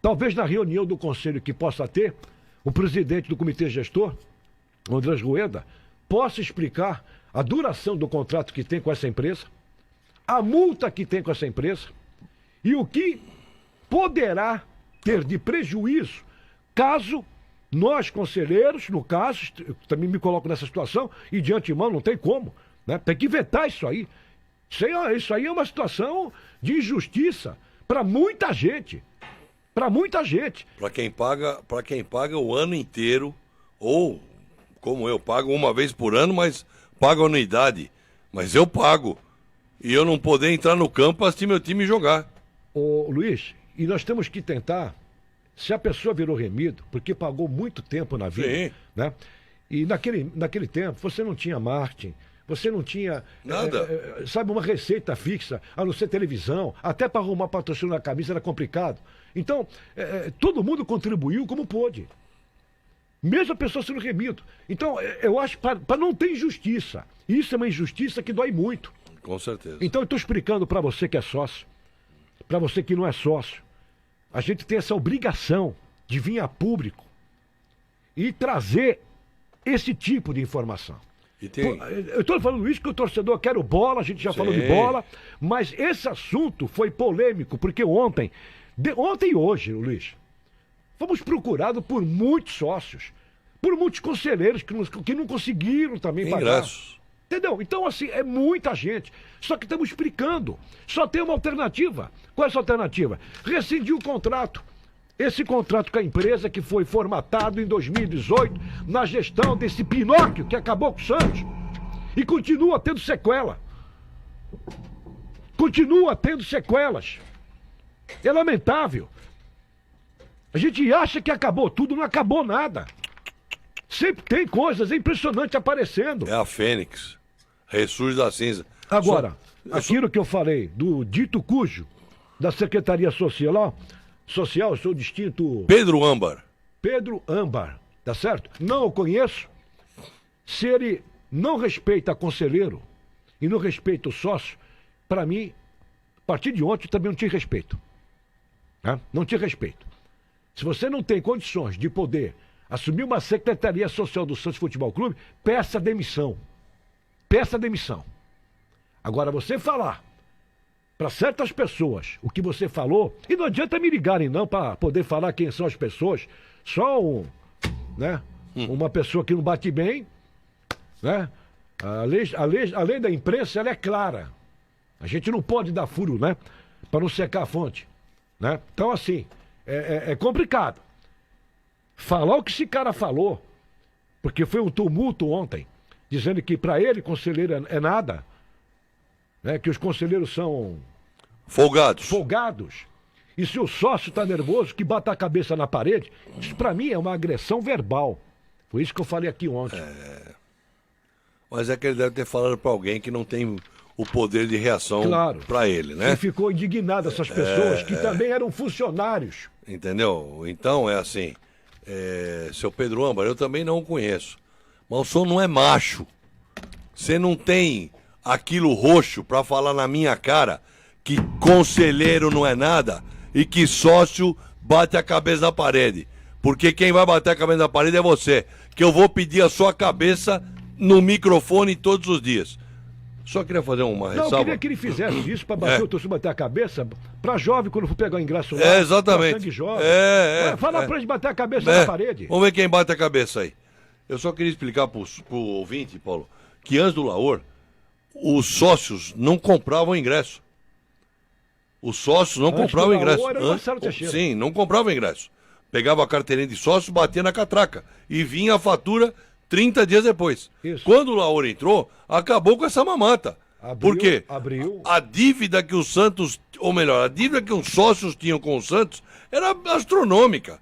Talvez na reunião do conselho que possa ter, o presidente do comitê gestor, Andrés Rueda, possa explicar a duração do contrato que tem com essa empresa, a multa que tem com essa empresa e o que poderá ter de prejuízo caso nós, conselheiros, no caso, também me coloco nessa situação e de antemão não tem como, né? Tem que vetar isso aí. Isso aí é uma situação de injustiça para muita gente. Para muita gente. Para quem paga o ano inteiro, ou como eu pago uma vez por ano, mas pago anuidade. Mas eu pago. E eu não poder entrar no campo para assistir meu time jogar. Ô Luiz, e nós temos que tentar, se a pessoa virou remido, porque pagou muito tempo na vida, sim, né? E naquele tempo você não tinha marketing, você não tinha nada. Sabe, uma receita fixa, a não ser televisão, até para arrumar patrocínio na camisa era complicado. Então, todo mundo contribuiu como pôde. Mesmo a pessoa sendo remido. Então, eu acho para não ter injustiça. Isso é uma injustiça que dói muito. Com certeza. Então, eu estou explicando para você que é sócio, para você que não é sócio. A gente tem essa obrigação de vir a público e trazer esse tipo de informação. Eu estou falando isso porque o torcedor quer o bola, a gente já falou de bola, mas esse assunto foi polêmico, porque ontem e hoje, Luiz, fomos procurados por muitos sócios, por muitos conselheiros que não conseguiram também pagar. Ingressos. Entendeu? Então, assim, é muita gente. Só que estamos explicando. Só tem uma alternativa. Qual é essa alternativa? Rescindir o contrato. Esse contrato com a empresa que foi formatado em 2018 na gestão desse Pinóquio que acabou com o Santos e continua tendo sequela. Continua tendo sequelas. É lamentável. A gente acha que acabou tudo, não acabou nada. Sempre tem coisas impressionantes aparecendo. É a Fênix. Ressurge da cinza. Agora, aquilo que eu falei do dito cujo da Secretaria Social, eu sou distinto... Pedro Âmbar. Pedro Âmbar, tá certo? Não o conheço. Se ele não respeita conselheiro e não respeita o sócio, para mim, a partir de ontem também não tinha respeito. Né? Não tinha respeito. Se você não tem condições de poder assumir uma Secretaria Social do Santos Futebol Clube, peça demissão. Peça demissão. Agora, você falar para certas pessoas o que você falou, e não adianta me ligarem não para poder falar quem são as pessoas, só uma pessoa que não bate bem, né? A lei da imprensa, ela é clara. A gente não pode dar furo, né? Para não secar a fonte, né? Então, assim, é complicado. Falar o que esse cara falou, porque foi um tumulto ontem, dizendo que para ele conselheiro é nada, né? Que os conselheiros são folgados. E se o sócio tá nervoso, que bata a cabeça na parede, isso para mim é uma agressão verbal. Foi isso que eu falei aqui ontem. Mas é que ele deve ter falado para alguém que não tem o poder de reação para ele, né? E ficou indignado essas pessoas que também eram funcionários. Entendeu? Então é assim, seu Pedro Âmbar, eu também não o conheço. Mas o senhor não é macho. Você não tem aquilo roxo para falar na minha cara que conselheiro não é nada e que sócio bate a cabeça na parede. Porque quem vai bater a cabeça na parede é você. Que eu vou pedir a sua cabeça no microfone todos os dias. Só queria fazer uma ressalva. Não, eu queria que ele fizesse isso para bater o torcedor, bater a cabeça, para jovem quando for pegar o ingresso lá. Exatamente. Sangue jovem. Fala para ele bater a cabeça na parede. Vamos ver quem bate a cabeça aí. Eu só queria explicar pro ouvinte, Paulo, que antes do Laor, os sócios não compravam ingresso. Os sócios não compravam ingresso. Sim, não compravam ingresso. Pegava a carteirinha de sócio, batia na catraca. E vinha a fatura 30 dias depois. Isso. Quando o Laor entrou, acabou com essa mamata. Por quê? A dívida que o Santos, ou melhor, a dívida que os sócios tinham com o Santos era astronômica.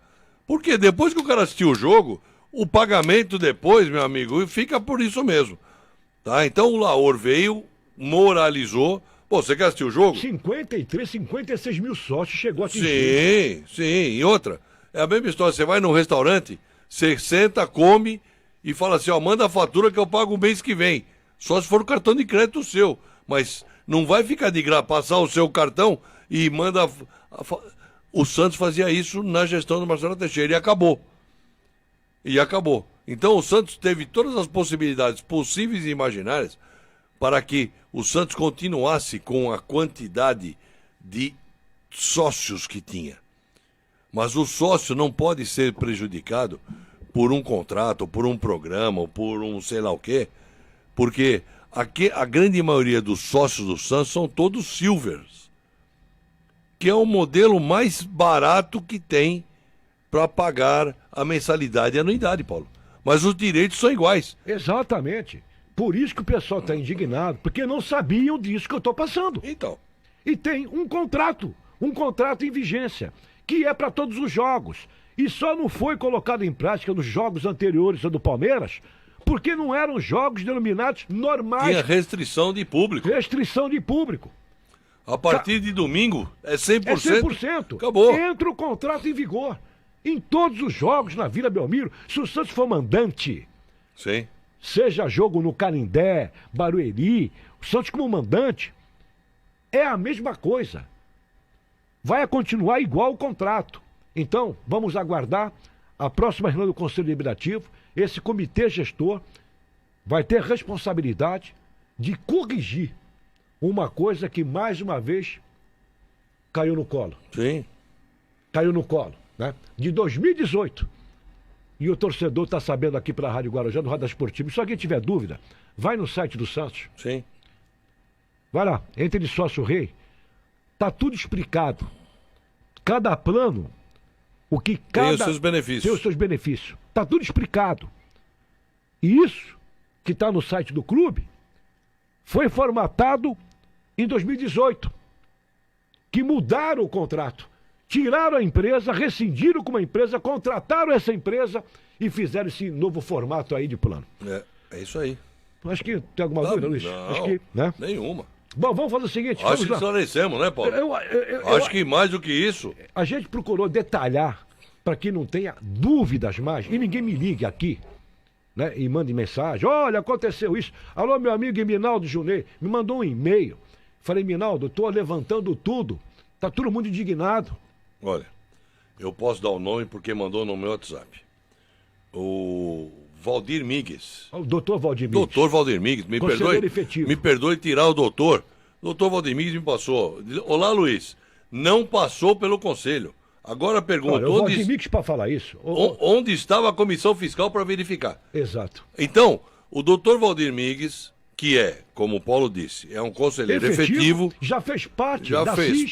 Porque depois que o cara assistiu o jogo, o pagamento depois, meu amigo, fica por isso mesmo. Tá? Então o Laor veio, moralizou. Pô, você quer assistir o jogo? 56 mil sócios chegou a atingir. Sim. E outra, é a mesma história. Você vai num restaurante, você senta, come e fala assim, ó, manda a fatura que eu pago o mês que vem. Só se for o cartão de crédito seu. Mas não vai ficar de graça, passar o seu cartão e manda... O Santos fazia isso na gestão do Marcelo Teixeira e acabou. Então o Santos teve todas as possibilidades possíveis e imaginárias para que o Santos continuasse com a quantidade de sócios que tinha. Mas o sócio não pode ser prejudicado por um contrato, ou por um programa, ou por um sei lá o quê, porque a grande maioria dos sócios do Santos são todos silvers, que é o modelo mais barato que tem para pagar a mensalidade e a anuidade, Paulo. Mas os direitos são iguais. Exatamente. Por isso que o pessoal está indignado, porque não sabiam disso que eu estou passando. Então. E tem um contrato em vigência, que é para todos os jogos. E só não foi colocado em prática nos jogos anteriores do Palmeiras, porque não eram jogos denominados normais. Tinha restrição de público. Restrição de público. A partir de domingo é 100%. É 100%. Acabou. Entra o contrato em vigor. Em todos os jogos na Vila Belmiro, se o Santos for mandante, sim, seja jogo no Canindé, Barueri, o Santos como mandante, é a mesma coisa. Vai continuar igual o contrato. Então, vamos aguardar a próxima reunião do Conselho Deliberativo. Esse comitê gestor vai ter responsabilidade de corrigir uma coisa que, mais uma vez, caiu no colo. Sim. Caiu no colo, né? De 2018. E o torcedor está sabendo aqui pela Rádio Guarujá, no Radar Esportivo. Se alguém tiver dúvida, vai no site do Santos. Sim. Vai lá, entre de sócio rei. Tá tudo explicado. Cada plano, o que cada... Tem os seus benefícios. Tem os seus benefícios. Tá tudo explicado. E isso, que está no site do clube, foi formatado em 2018. Que mudaram o contrato. Tiraram a empresa, rescindiram com uma empresa, contrataram essa empresa e fizeram esse novo formato aí de plano. É isso aí. Acho que tem alguma dúvida, Luiz? Não, Acho que, né? Nenhuma. Bom, vamos fazer o seguinte. Acho que esclarecemos, né, Paulo? Acho que mais do que isso. A gente procurou detalhar para que não tenha dúvidas mais e ninguém me ligue aqui, né? E mande mensagem. Olha, aconteceu isso. Alô, meu amigo Minaldo Junei, me mandou um e-mail. Falei, Minaldo, tô levantando tudo. Tá todo mundo indignado. Olha, eu posso dar o nome porque mandou no meu WhatsApp. O Valdir Migues. O doutor Valdir Migues. Doutor Valdir Migues, me perdoe tirar o doutor. Doutor Valdir Migues me passou. Olá, Luiz. Não passou pelo conselho. Agora pergunta. Olha, o Valdir Migues para falar isso. Onde estava a comissão fiscal para verificar? Exato. Então, o doutor Valdir Migues, que é, como o Paulo disse, é um conselheiro efetivo. Já fez parte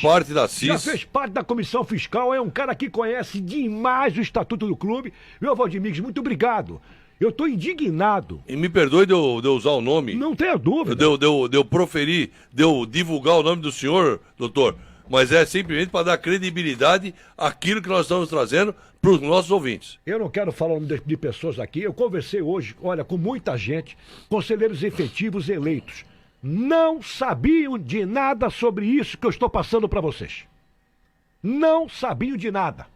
parte da CIS. Já fez parte da comissão fiscal. É um cara que conhece demais o estatuto do clube. Meu Valdir Migues, muito obrigado. Eu estou indignado. E me perdoe de eu usar o nome. Não tenha dúvida. De eu proferir, de eu divulgar o nome do senhor, doutor. Mas é simplesmente para dar credibilidade àquilo que nós estamos trazendo para os nossos ouvintes. Eu não quero falar o nome de pessoas aqui. Eu conversei hoje, olha, com muita gente, conselheiros efetivos eleitos. Não sabiam de nada sobre isso que eu estou passando para vocês. Não sabiam de nada.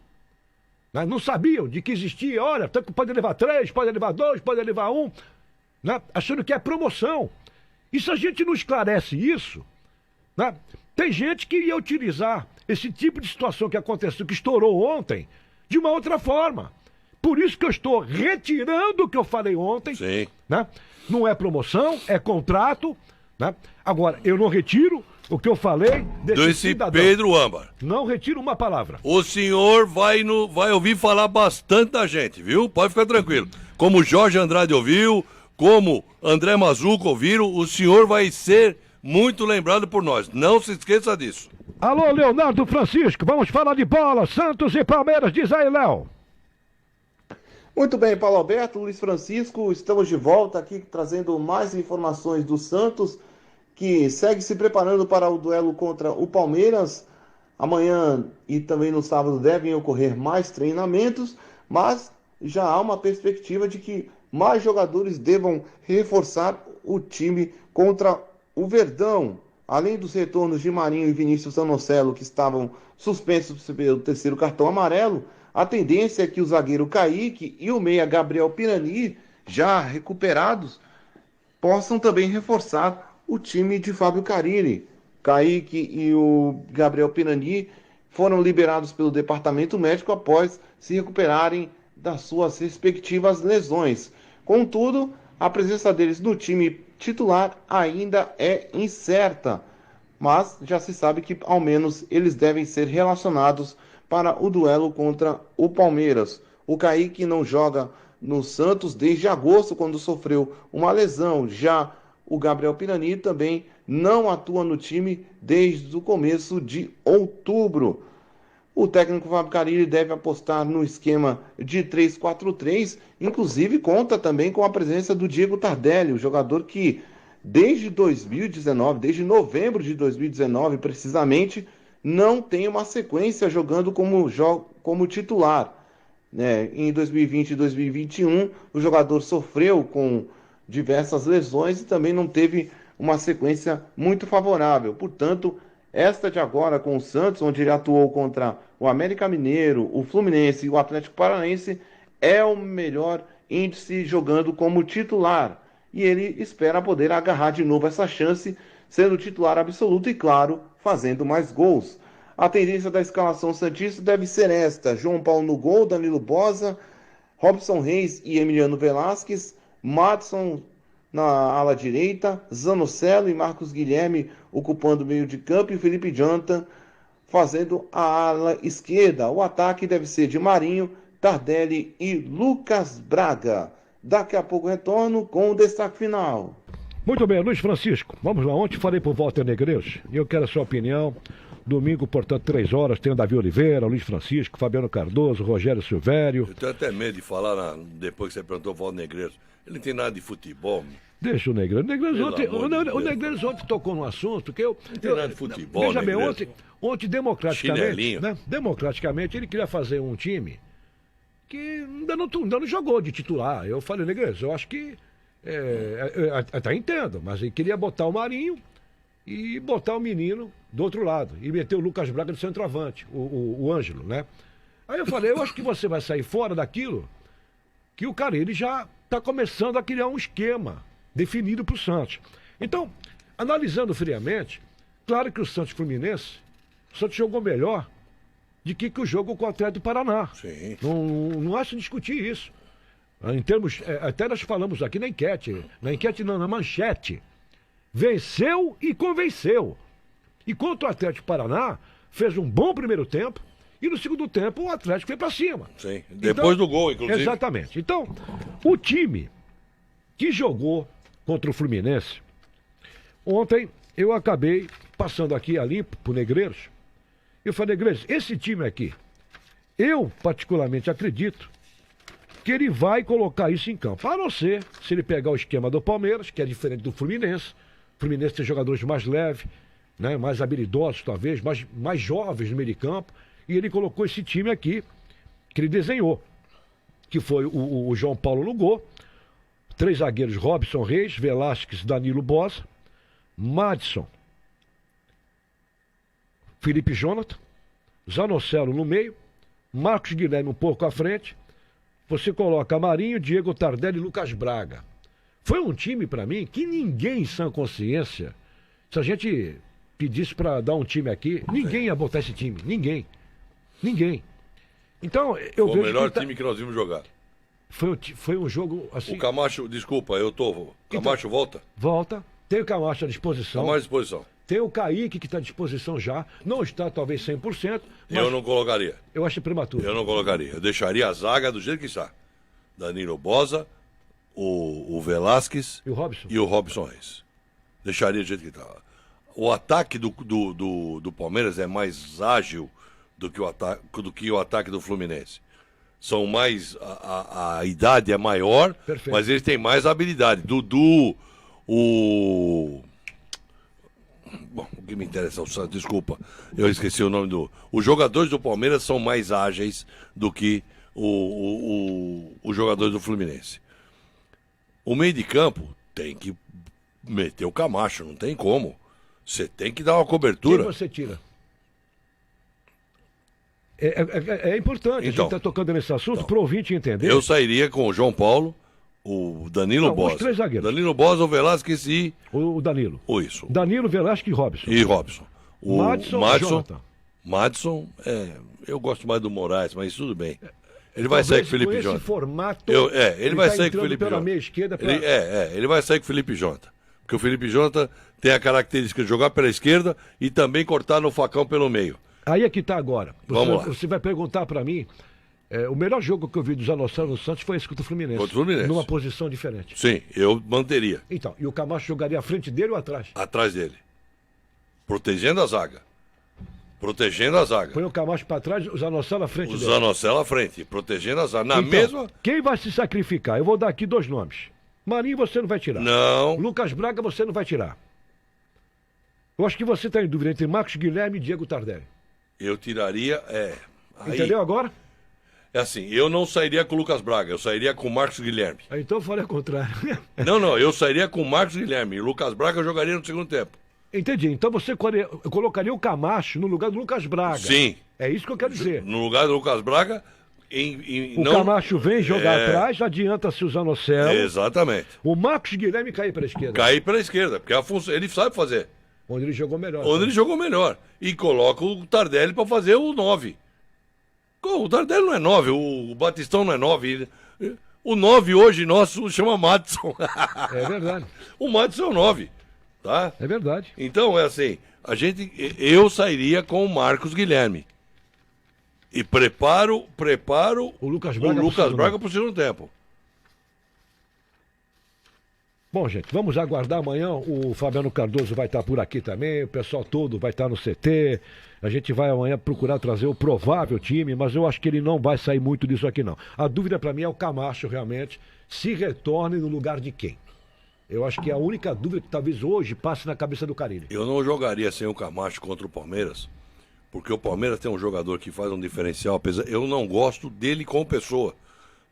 Não sabiam de que existia, olha, pode levar 3, pode levar 2, pode levar 1, né? Achando que é promoção. E se a gente não esclarece isso, né? Tem gente que ia utilizar esse tipo de situação que aconteceu, que estourou ontem, de uma outra forma. Por isso que eu estou retirando o que eu falei ontem. Sim. Né? Não é promoção, é contrato. Né? Agora, eu não retiro o que eu falei desse cidadão. Pedro Âmbar. Não retiro uma palavra. O senhor vai ouvir falar bastante da gente, viu? Pode ficar tranquilo. Como Jorge Andrade ouviu, como André Mazuco ouviram, o senhor vai ser muito lembrado por nós. Não se esqueça disso. Alô, Leonardo Francisco, vamos falar de bola. Santos e Palmeiras, diz aí, Léo. Muito bem, Paulo Alberto, Luiz Francisco, estamos de volta aqui trazendo mais informações do Santos, que segue se preparando para o duelo contra o Palmeiras. Amanhã e também no sábado devem ocorrer mais treinamentos, mas já há uma perspectiva de que mais jogadores devam reforçar o time contra o Verdão. Além dos retornos de Marinho e Vinícius Zanocelo, que estavam suspensos pelo terceiro cartão amarelo, a tendência é que o zagueiro Kaique e o meia Gabriel Pirani, já recuperados, possam também reforçar o time de Fábio Carille. Kaique e o Gabriel Pirani foram liberados pelo departamento médico após se recuperarem das suas respectivas lesões. Contudo, a presença deles no time titular ainda é incerta, mas já se sabe que ao menos eles devem ser relacionados para o duelo contra o Palmeiras. O Kaique não joga no Santos desde agosto, quando sofreu uma lesão. Já o Gabriel Pirani também não atua no time desde o começo de outubro. O técnico Fábio Carille deve apostar no esquema de 3-4-3, inclusive conta também com a presença do Diego Tardelli, o jogador que desde 2019, desde novembro de 2019 precisamente, não tem uma sequência jogando como titular. né? Em 2020 e 2021, o jogador sofreu com diversas lesões e também não teve uma sequência muito favorável. Portanto, esta de agora com o Santos, onde ele atuou contra o América Mineiro, o Fluminense e o Atlético Paranaense, é o melhor índice jogando como titular. E ele espera poder agarrar de novo essa chance, sendo titular absoluto e, claro, fazendo mais gols. A tendência da escalação santista deve ser esta: João Paulo no gol, Danilo Bosa, Robson Reis e Emiliano Velasquez, Madson na ala direita, Zanocelo e Marcos Guilherme ocupando o meio de campo e Felipe Jonathan fazendo a ala esquerda. O ataque deve ser de Marinho, Tardelli e Lucas Braga. Daqui a pouco retorno com o destaque final. Muito bem, Luiz Francisco, vamos lá. Ontem falei pro Walter Negreiros e eu quero a sua opinião. Domingo, portanto, 3 horas, tem o Davi Oliveira, Luiz Francisco, Fabiano Cardoso, Rogério Silvério. Eu tenho até medo de falar depois que você perguntou o Walter Negreiros. Ele não tem nada de futebol. Deixa o Negreiros. O Negreiros ontem tocou num assunto que eu... Não tem nada de futebol, veja bem, ontem democraticamente, né? Democraticamente, ele queria fazer um time que ainda não jogou de titular. Eu falei, Negreiros, eu acho que... até entendo, mas ele queria botar o Marinho e botar o menino do outro lado. E meter o Lucas Braga de centroavante, o Ângelo, né? Aí eu falei, eu acho que você vai sair fora daquilo que o Carille já está começando a criar um esquema definido para o Santos. Então, analisando friamente, claro que o Santos Fluminense, o Santos jogou melhor de que o jogo com o Atlético do Paraná. Sim. Não acho discutir isso. Em termos, até nós falamos aqui na enquete não, na manchete. Venceu e convenceu. E contra o Atlético Paraná, fez um bom primeiro tempo, e no segundo tempo o Atlético foi para cima. Sim, depois do gol, inclusive. Exatamente. Então, o time que jogou contra o Fluminense, ontem eu acabei passando aqui a limpo pro Negreiros. Eu falei, Negreiros, esse time aqui, eu particularmente acredito que ele vai colocar isso em campo. A não ser se ele pegar o esquema do Palmeiras, que é diferente do Fluminense. O Fluminense tem jogadores mais leves, né, mais habilidosos talvez, mais jovens no meio de campo. E ele colocou esse time aqui, que ele desenhou. Que foi o João Paulo no gol. 3 zagueiros, Robson Reis, Velasquez, Danilo Bosa, Madison, Felipe Jonathan, Zanocelo no meio, Marcos Guilherme um pouco à frente. Você coloca Marinho, Diego Tardelli e Lucas Braga. Foi um time, para mim, que ninguém em sã consciência, se a gente pedisse para dar um time aqui, ninguém ia botar esse time. Ninguém. Então, eu vejo. Foi o melhor time que nós vimos jogar. Foi um jogo assim. O Camacho, desculpa, Camacho volta? Volta. Tem o Camacho à disposição. Camacho à disposição. Tem o Kaique que está à disposição já. Não está talvez 100%. Mas eu não colocaria. Eu acho prematuro. Eu não colocaria. Eu deixaria a zaga do jeito que está. Danilo Bosa, o Velasquez e o Robson Reis. Deixaria do jeito que está. O ataque do Palmeiras é mais ágil do que o ataque do Fluminense. São mais. A idade é maior, perfeito, mas eles têm mais habilidade. Dudu, Bom, o que me interessa é o Santos, desculpa, eu esqueci o nome Os jogadores do Palmeiras são mais ágeis do que os jogadores do Fluminense. O meio de campo tem que meter o Camacho, não tem como. Você tem que dar uma cobertura. Quem você tira? É importante, então, a gente está tocando nesse assunto para o ouvinte entender. Eu sairia com o João Paulo, o Danilo Bosa. Os 3 zagueiros. Danilo Bosa, o Velasquez e... O Danilo. Isso. Danilo, Velasquez e Robson. E Robson. O Madison, eu gosto mais do Moraes, mas tudo bem. Ele vai sair com o Felipe Jonathan. Esse formato, ele vai sair com o Felipe Jonathan. Meia esquerda pra... ele vai sair com o Felipe Jonathan. Porque o Felipe Jonathan tem a característica de jogar pela esquerda e também cortar no facão pelo meio. Aí é que tá agora. Vamos lá. Você vai perguntar pra mim, o melhor jogo que eu vi do Zanocelo no Santos foi esse contra o Fluminense. Contra o Fluminense. Numa posição diferente. Sim, eu manteria. Então, e o Camacho jogaria à frente dele ou atrás? Atrás dele. Protegendo a zaga. Põe o Camacho pra trás, o Zanocelo à frente dele. O Zanocelo à frente, protegendo a zaga. Quem vai se sacrificar? Eu vou dar aqui 2 nomes. Marinho você não vai tirar. Não. Lucas Braga você não vai tirar. Eu acho que você está em dúvida entre Marcos Guilherme e Diego Tardelli. Eu tiraria, Entendeu agora? É assim, eu não sairia com o Lucas Braga, eu sairia com o Marcos Guilherme. Então eu falei o contrário. Não, eu sairia com o Marcos Guilherme. E o Lucas Braga jogaria no segundo tempo. Entendi. Então você colocaria o Camacho no lugar do Lucas Braga. Sim. É isso que eu quero dizer. No lugar do Lucas Braga, o Camacho vem jogar atrás, adianta-se o Zanocelo. Exatamente. O Marcos Guilherme cair para a esquerda. Cair pela esquerda, porque ele sabe fazer. Onde ele jogou melhor. Ele jogou melhor. E coloca o Tardelli para fazer o 9. O Tardelli não é 9, o Batistão não é 9. O 9 hoje nosso chama Madison. É verdade. O Madison é o 9. Tá? É verdade. Então, é assim, eu sairia com o Marcos Guilherme. E preparo o Lucas Braga para o segundo tempo. Bom, gente, vamos aguardar amanhã. O Fabiano Cardoso vai estar por aqui também, o pessoal todo vai estar no CT. A gente vai amanhã procurar trazer o provável time, mas eu acho que ele não vai sair muito disso aqui, não. A dúvida para mim é o Camacho, realmente, se retorne no lugar de quem. Eu acho que é a única dúvida que talvez hoje passe na cabeça do Carille. Eu não jogaria sem o Camacho contra o Palmeiras, porque o Palmeiras tem um jogador que faz um diferencial, apesar eu não gosto dele como pessoa,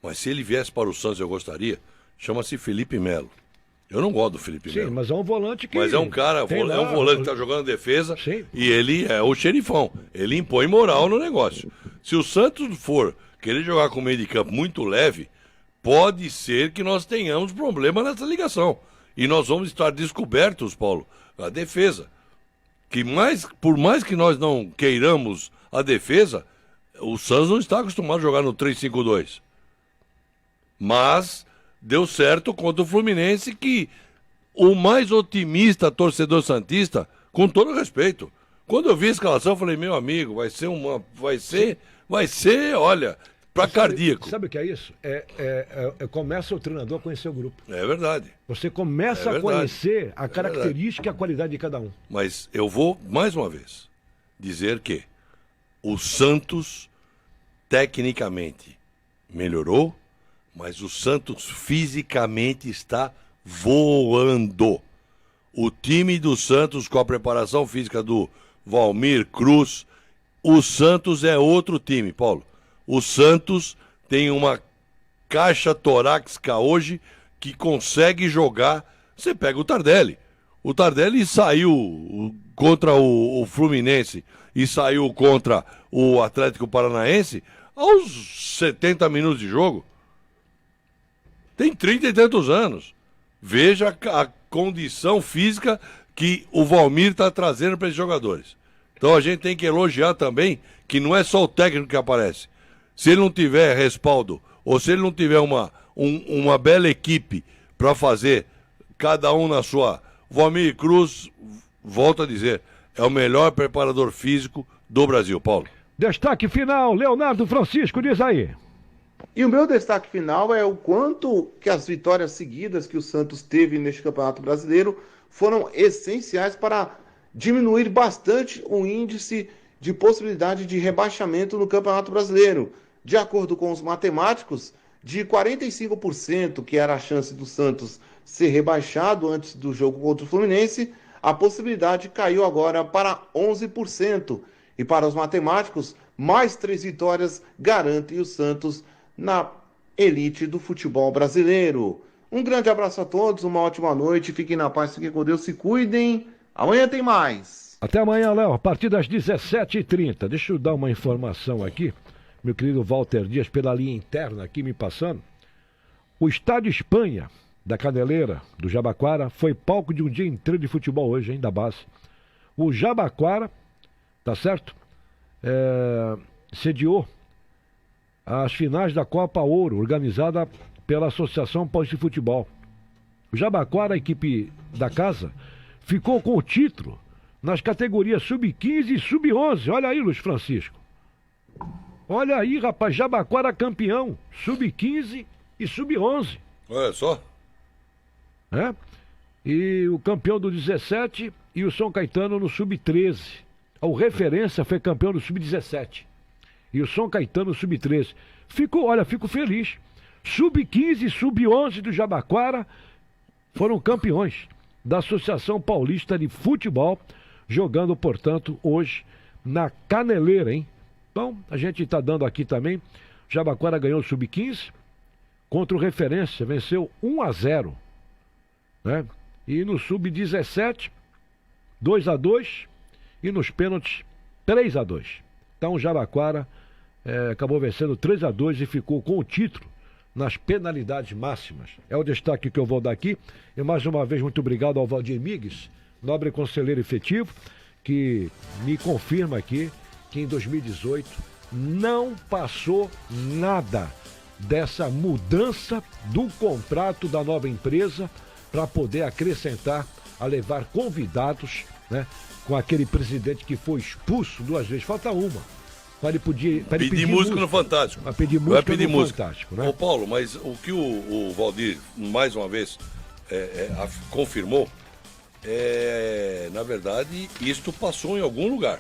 mas se ele viesse para o Santos eu gostaria, chama-se Felipe Melo. Eu não gosto do Felipe Melo. Sim, mas é um volante que... Mas é um cara, é um volante que está jogando defesa. Sim. E ele é o xerifão. Ele impõe moral no negócio. Se o Santos for querer jogar com o meio de campo muito leve, pode ser que nós tenhamos problema nessa ligação. E nós vamos estar descobertos, Paulo, a defesa. Por mais que nós não queiramos a defesa, o Santos não está acostumado a jogar no 3-5-2. Mas deu certo contra o Fluminense, que o mais otimista torcedor santista, com todo respeito, quando eu vi a escalação, eu falei, meu amigo, vai ser, olha, para cardíaco. Sabe o que é isso? Começa o treinador a conhecer o grupo. É verdade. Você começa a conhecer a característica e a qualidade de cada um. Mas eu vou, mais uma vez, dizer que o Santos, tecnicamente, melhorou, mas o Santos fisicamente está voando. O time do Santos, com a preparação física do Valmir Cruz, o Santos é outro time, Paulo. O Santos tem uma caixa torácica hoje que consegue jogar. Você pega o Tardelli. O Tardelli saiu contra o Fluminense e saiu contra o Atlético Paranaense aos 70 minutos de jogo. Tem 30 e tantos anos. Veja a condição física que o Valmir está trazendo para esses jogadores. Então a gente tem que elogiar também que não é só o técnico que aparece. Se ele não tiver respaldo, ou se ele não tiver uma bela equipe para fazer, cada um na sua... Valmir Cruz, volto a dizer, é o melhor preparador físico do Brasil, Paulo. Destaque final, Leonardo Francisco, diz aí. E o meu destaque final é o quanto que as vitórias seguidas que o Santos teve neste Campeonato Brasileiro foram essenciais para diminuir bastante o índice de possibilidade de rebaixamento no Campeonato Brasileiro. De acordo com os matemáticos, de 45%, que era a chance do Santos ser rebaixado antes do jogo contra o Fluminense, a possibilidade caiu agora para 11%. E para os matemáticos, mais 3 vitórias garantem o Santos na elite do futebol brasileiro. Um grande abraço a todos, uma ótima noite, fiquem na paz, fiquem com Deus, se cuidem. Amanhã tem mais. Até amanhã, Léo, a partir das 17h30. Deixa eu dar uma informação aqui, meu querido Walter Dias, pela linha interna aqui me passando. O Estádio Espanha, da Caneleira, do Jabaquara, foi palco de um dia inteiro de futebol hoje, hein, da base. O Jabaquara, tá certo? Sediou as finais da Copa Ouro, organizada pela Associação Paulista de Futebol. O Jabaquara, a equipe da casa, ficou com o título nas categorias Sub-15 e Sub-11. Olha aí, Luiz Francisco. Olha aí, rapaz, Jabaquara campeão, Sub-15 e Sub-11. Olha só. E o campeão do 17 e o São Caetano no Sub-13. O Referência foi campeão do Sub-17. E o São Caetano Sub-13. Fico feliz. Sub-15 e Sub-11 do Jabaquara foram campeões da Associação Paulista de Futebol, jogando, portanto, hoje na Caneleira, hein? Então, a gente está dando aqui também Jabaquara ganhou o Sub-15 contra o Referência, venceu 1-0, né? E no Sub-17, 2-2 e nos pênaltis 3-2. Então o Jabaquara acabou vencendo 3-2 e ficou com o título nas penalidades máximas. É o destaque que eu vou dar aqui. E mais uma vez, muito obrigado ao Valdir Migues, nobre conselheiro efetivo, que me confirma aqui que em 2018 não passou nada dessa mudança do contrato da nova empresa para poder acrescentar, a levar convidados, né, com aquele presidente que foi expulso 2 vezes. Falta uma. Para ele pedir música no Fantástico. Para pedir música no Fantástico, né? Ô Paulo, mas o que o Valdir, mais uma vez, confirmou, na verdade, isto passou em algum lugar.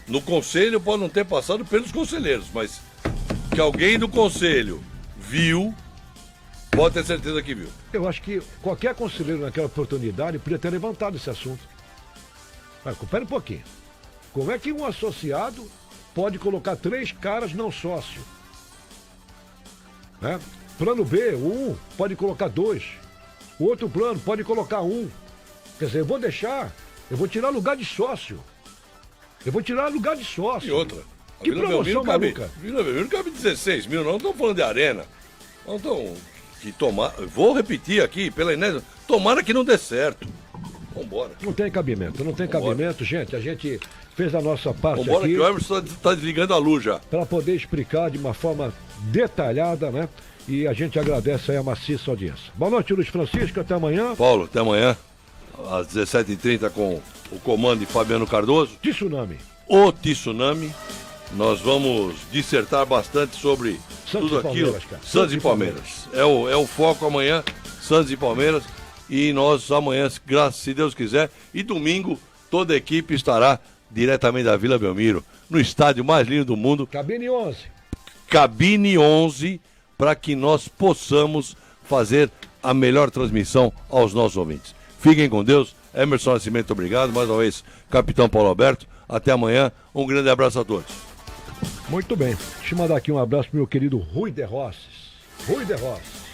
No conselho pode não ter passado pelos conselheiros, mas que alguém do conselho viu, pode ter certeza que viu. Eu acho que qualquer conselheiro naquela oportunidade podia ter levantado esse assunto. Mas, espera um pouquinho. Como é que um associado pode colocar 3 caras não sócio? Né? Plano B, um pode colocar 2. O outro plano pode colocar 1. Quer dizer, eu vou tirar lugar de sócio. Eu vou tirar lugar de sócio. E outra. Que promoção maluca. Vila Belmiro cabe 16 mil, não estamos falando de arena. Não estão... Vou repetir aqui, pela enésima, tomara que não dê certo. Vambora. Não tem cabimento, gente. A gente fez a nossa parte aqui. Vambora que o Emerson está desligando a luz já. Para poder explicar de uma forma detalhada, né? E a gente agradece aí a maciça audiência. Boa noite, Luiz Francisco, até amanhã. Paulo, até amanhã, às 17h30 com o comando de Fabiano Cardoso. Tsunami. O Tsunami. Nós vamos dissertar bastante sobre Santos tudo aquilo. Santos e Palmeiras. É o foco amanhã, Santos e Palmeiras. E nós amanhã, se Deus quiser, e domingo, toda a equipe estará diretamente da Vila Belmiro, no estádio mais lindo do mundo. Cabine 11. Cabine 11, para que nós possamos fazer a melhor transmissão aos nossos ouvintes. Fiquem com Deus. Emerson Nascimento, obrigado. Mais uma vez, Capitão Paulo Alberto. Até amanhã. Um grande abraço a todos. Muito bem. Deixa eu mandar aqui um abraço pro meu querido Rui de Rosses. Rui de Rosses.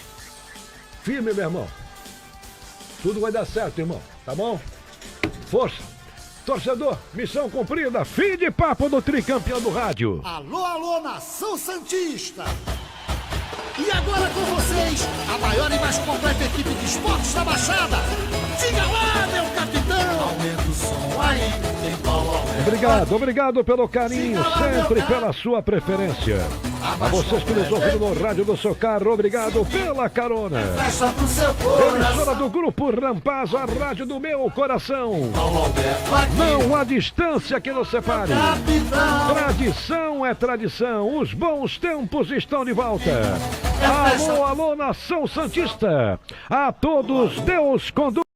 Firme, meu irmão. Tudo vai dar certo, irmão. Tá bom? Força. Torcedor, missão cumprida. Fim de papo do tricampeão do rádio. Alô, alô, nação santista. E agora com vocês, a maior e mais completa equipe de esportes da Baixada. Diga lá, meu capitão. Aumenta o som aí, tem Paulo Alberto. Obrigado pelo carinho, sempre pela sua preferência. A vocês que nos ouviram no rádio do seu carro, obrigado pela carona. Festa pro seu coração. Emissora do Grupo Rampaz, a rádio do meu coração. Paulo Alberto aqui. Não há distância que nos separe. Capitão. Tradição é tradição, os bons tempos estão de volta. Alô, alô, nação santista. A todos, Deus conduz.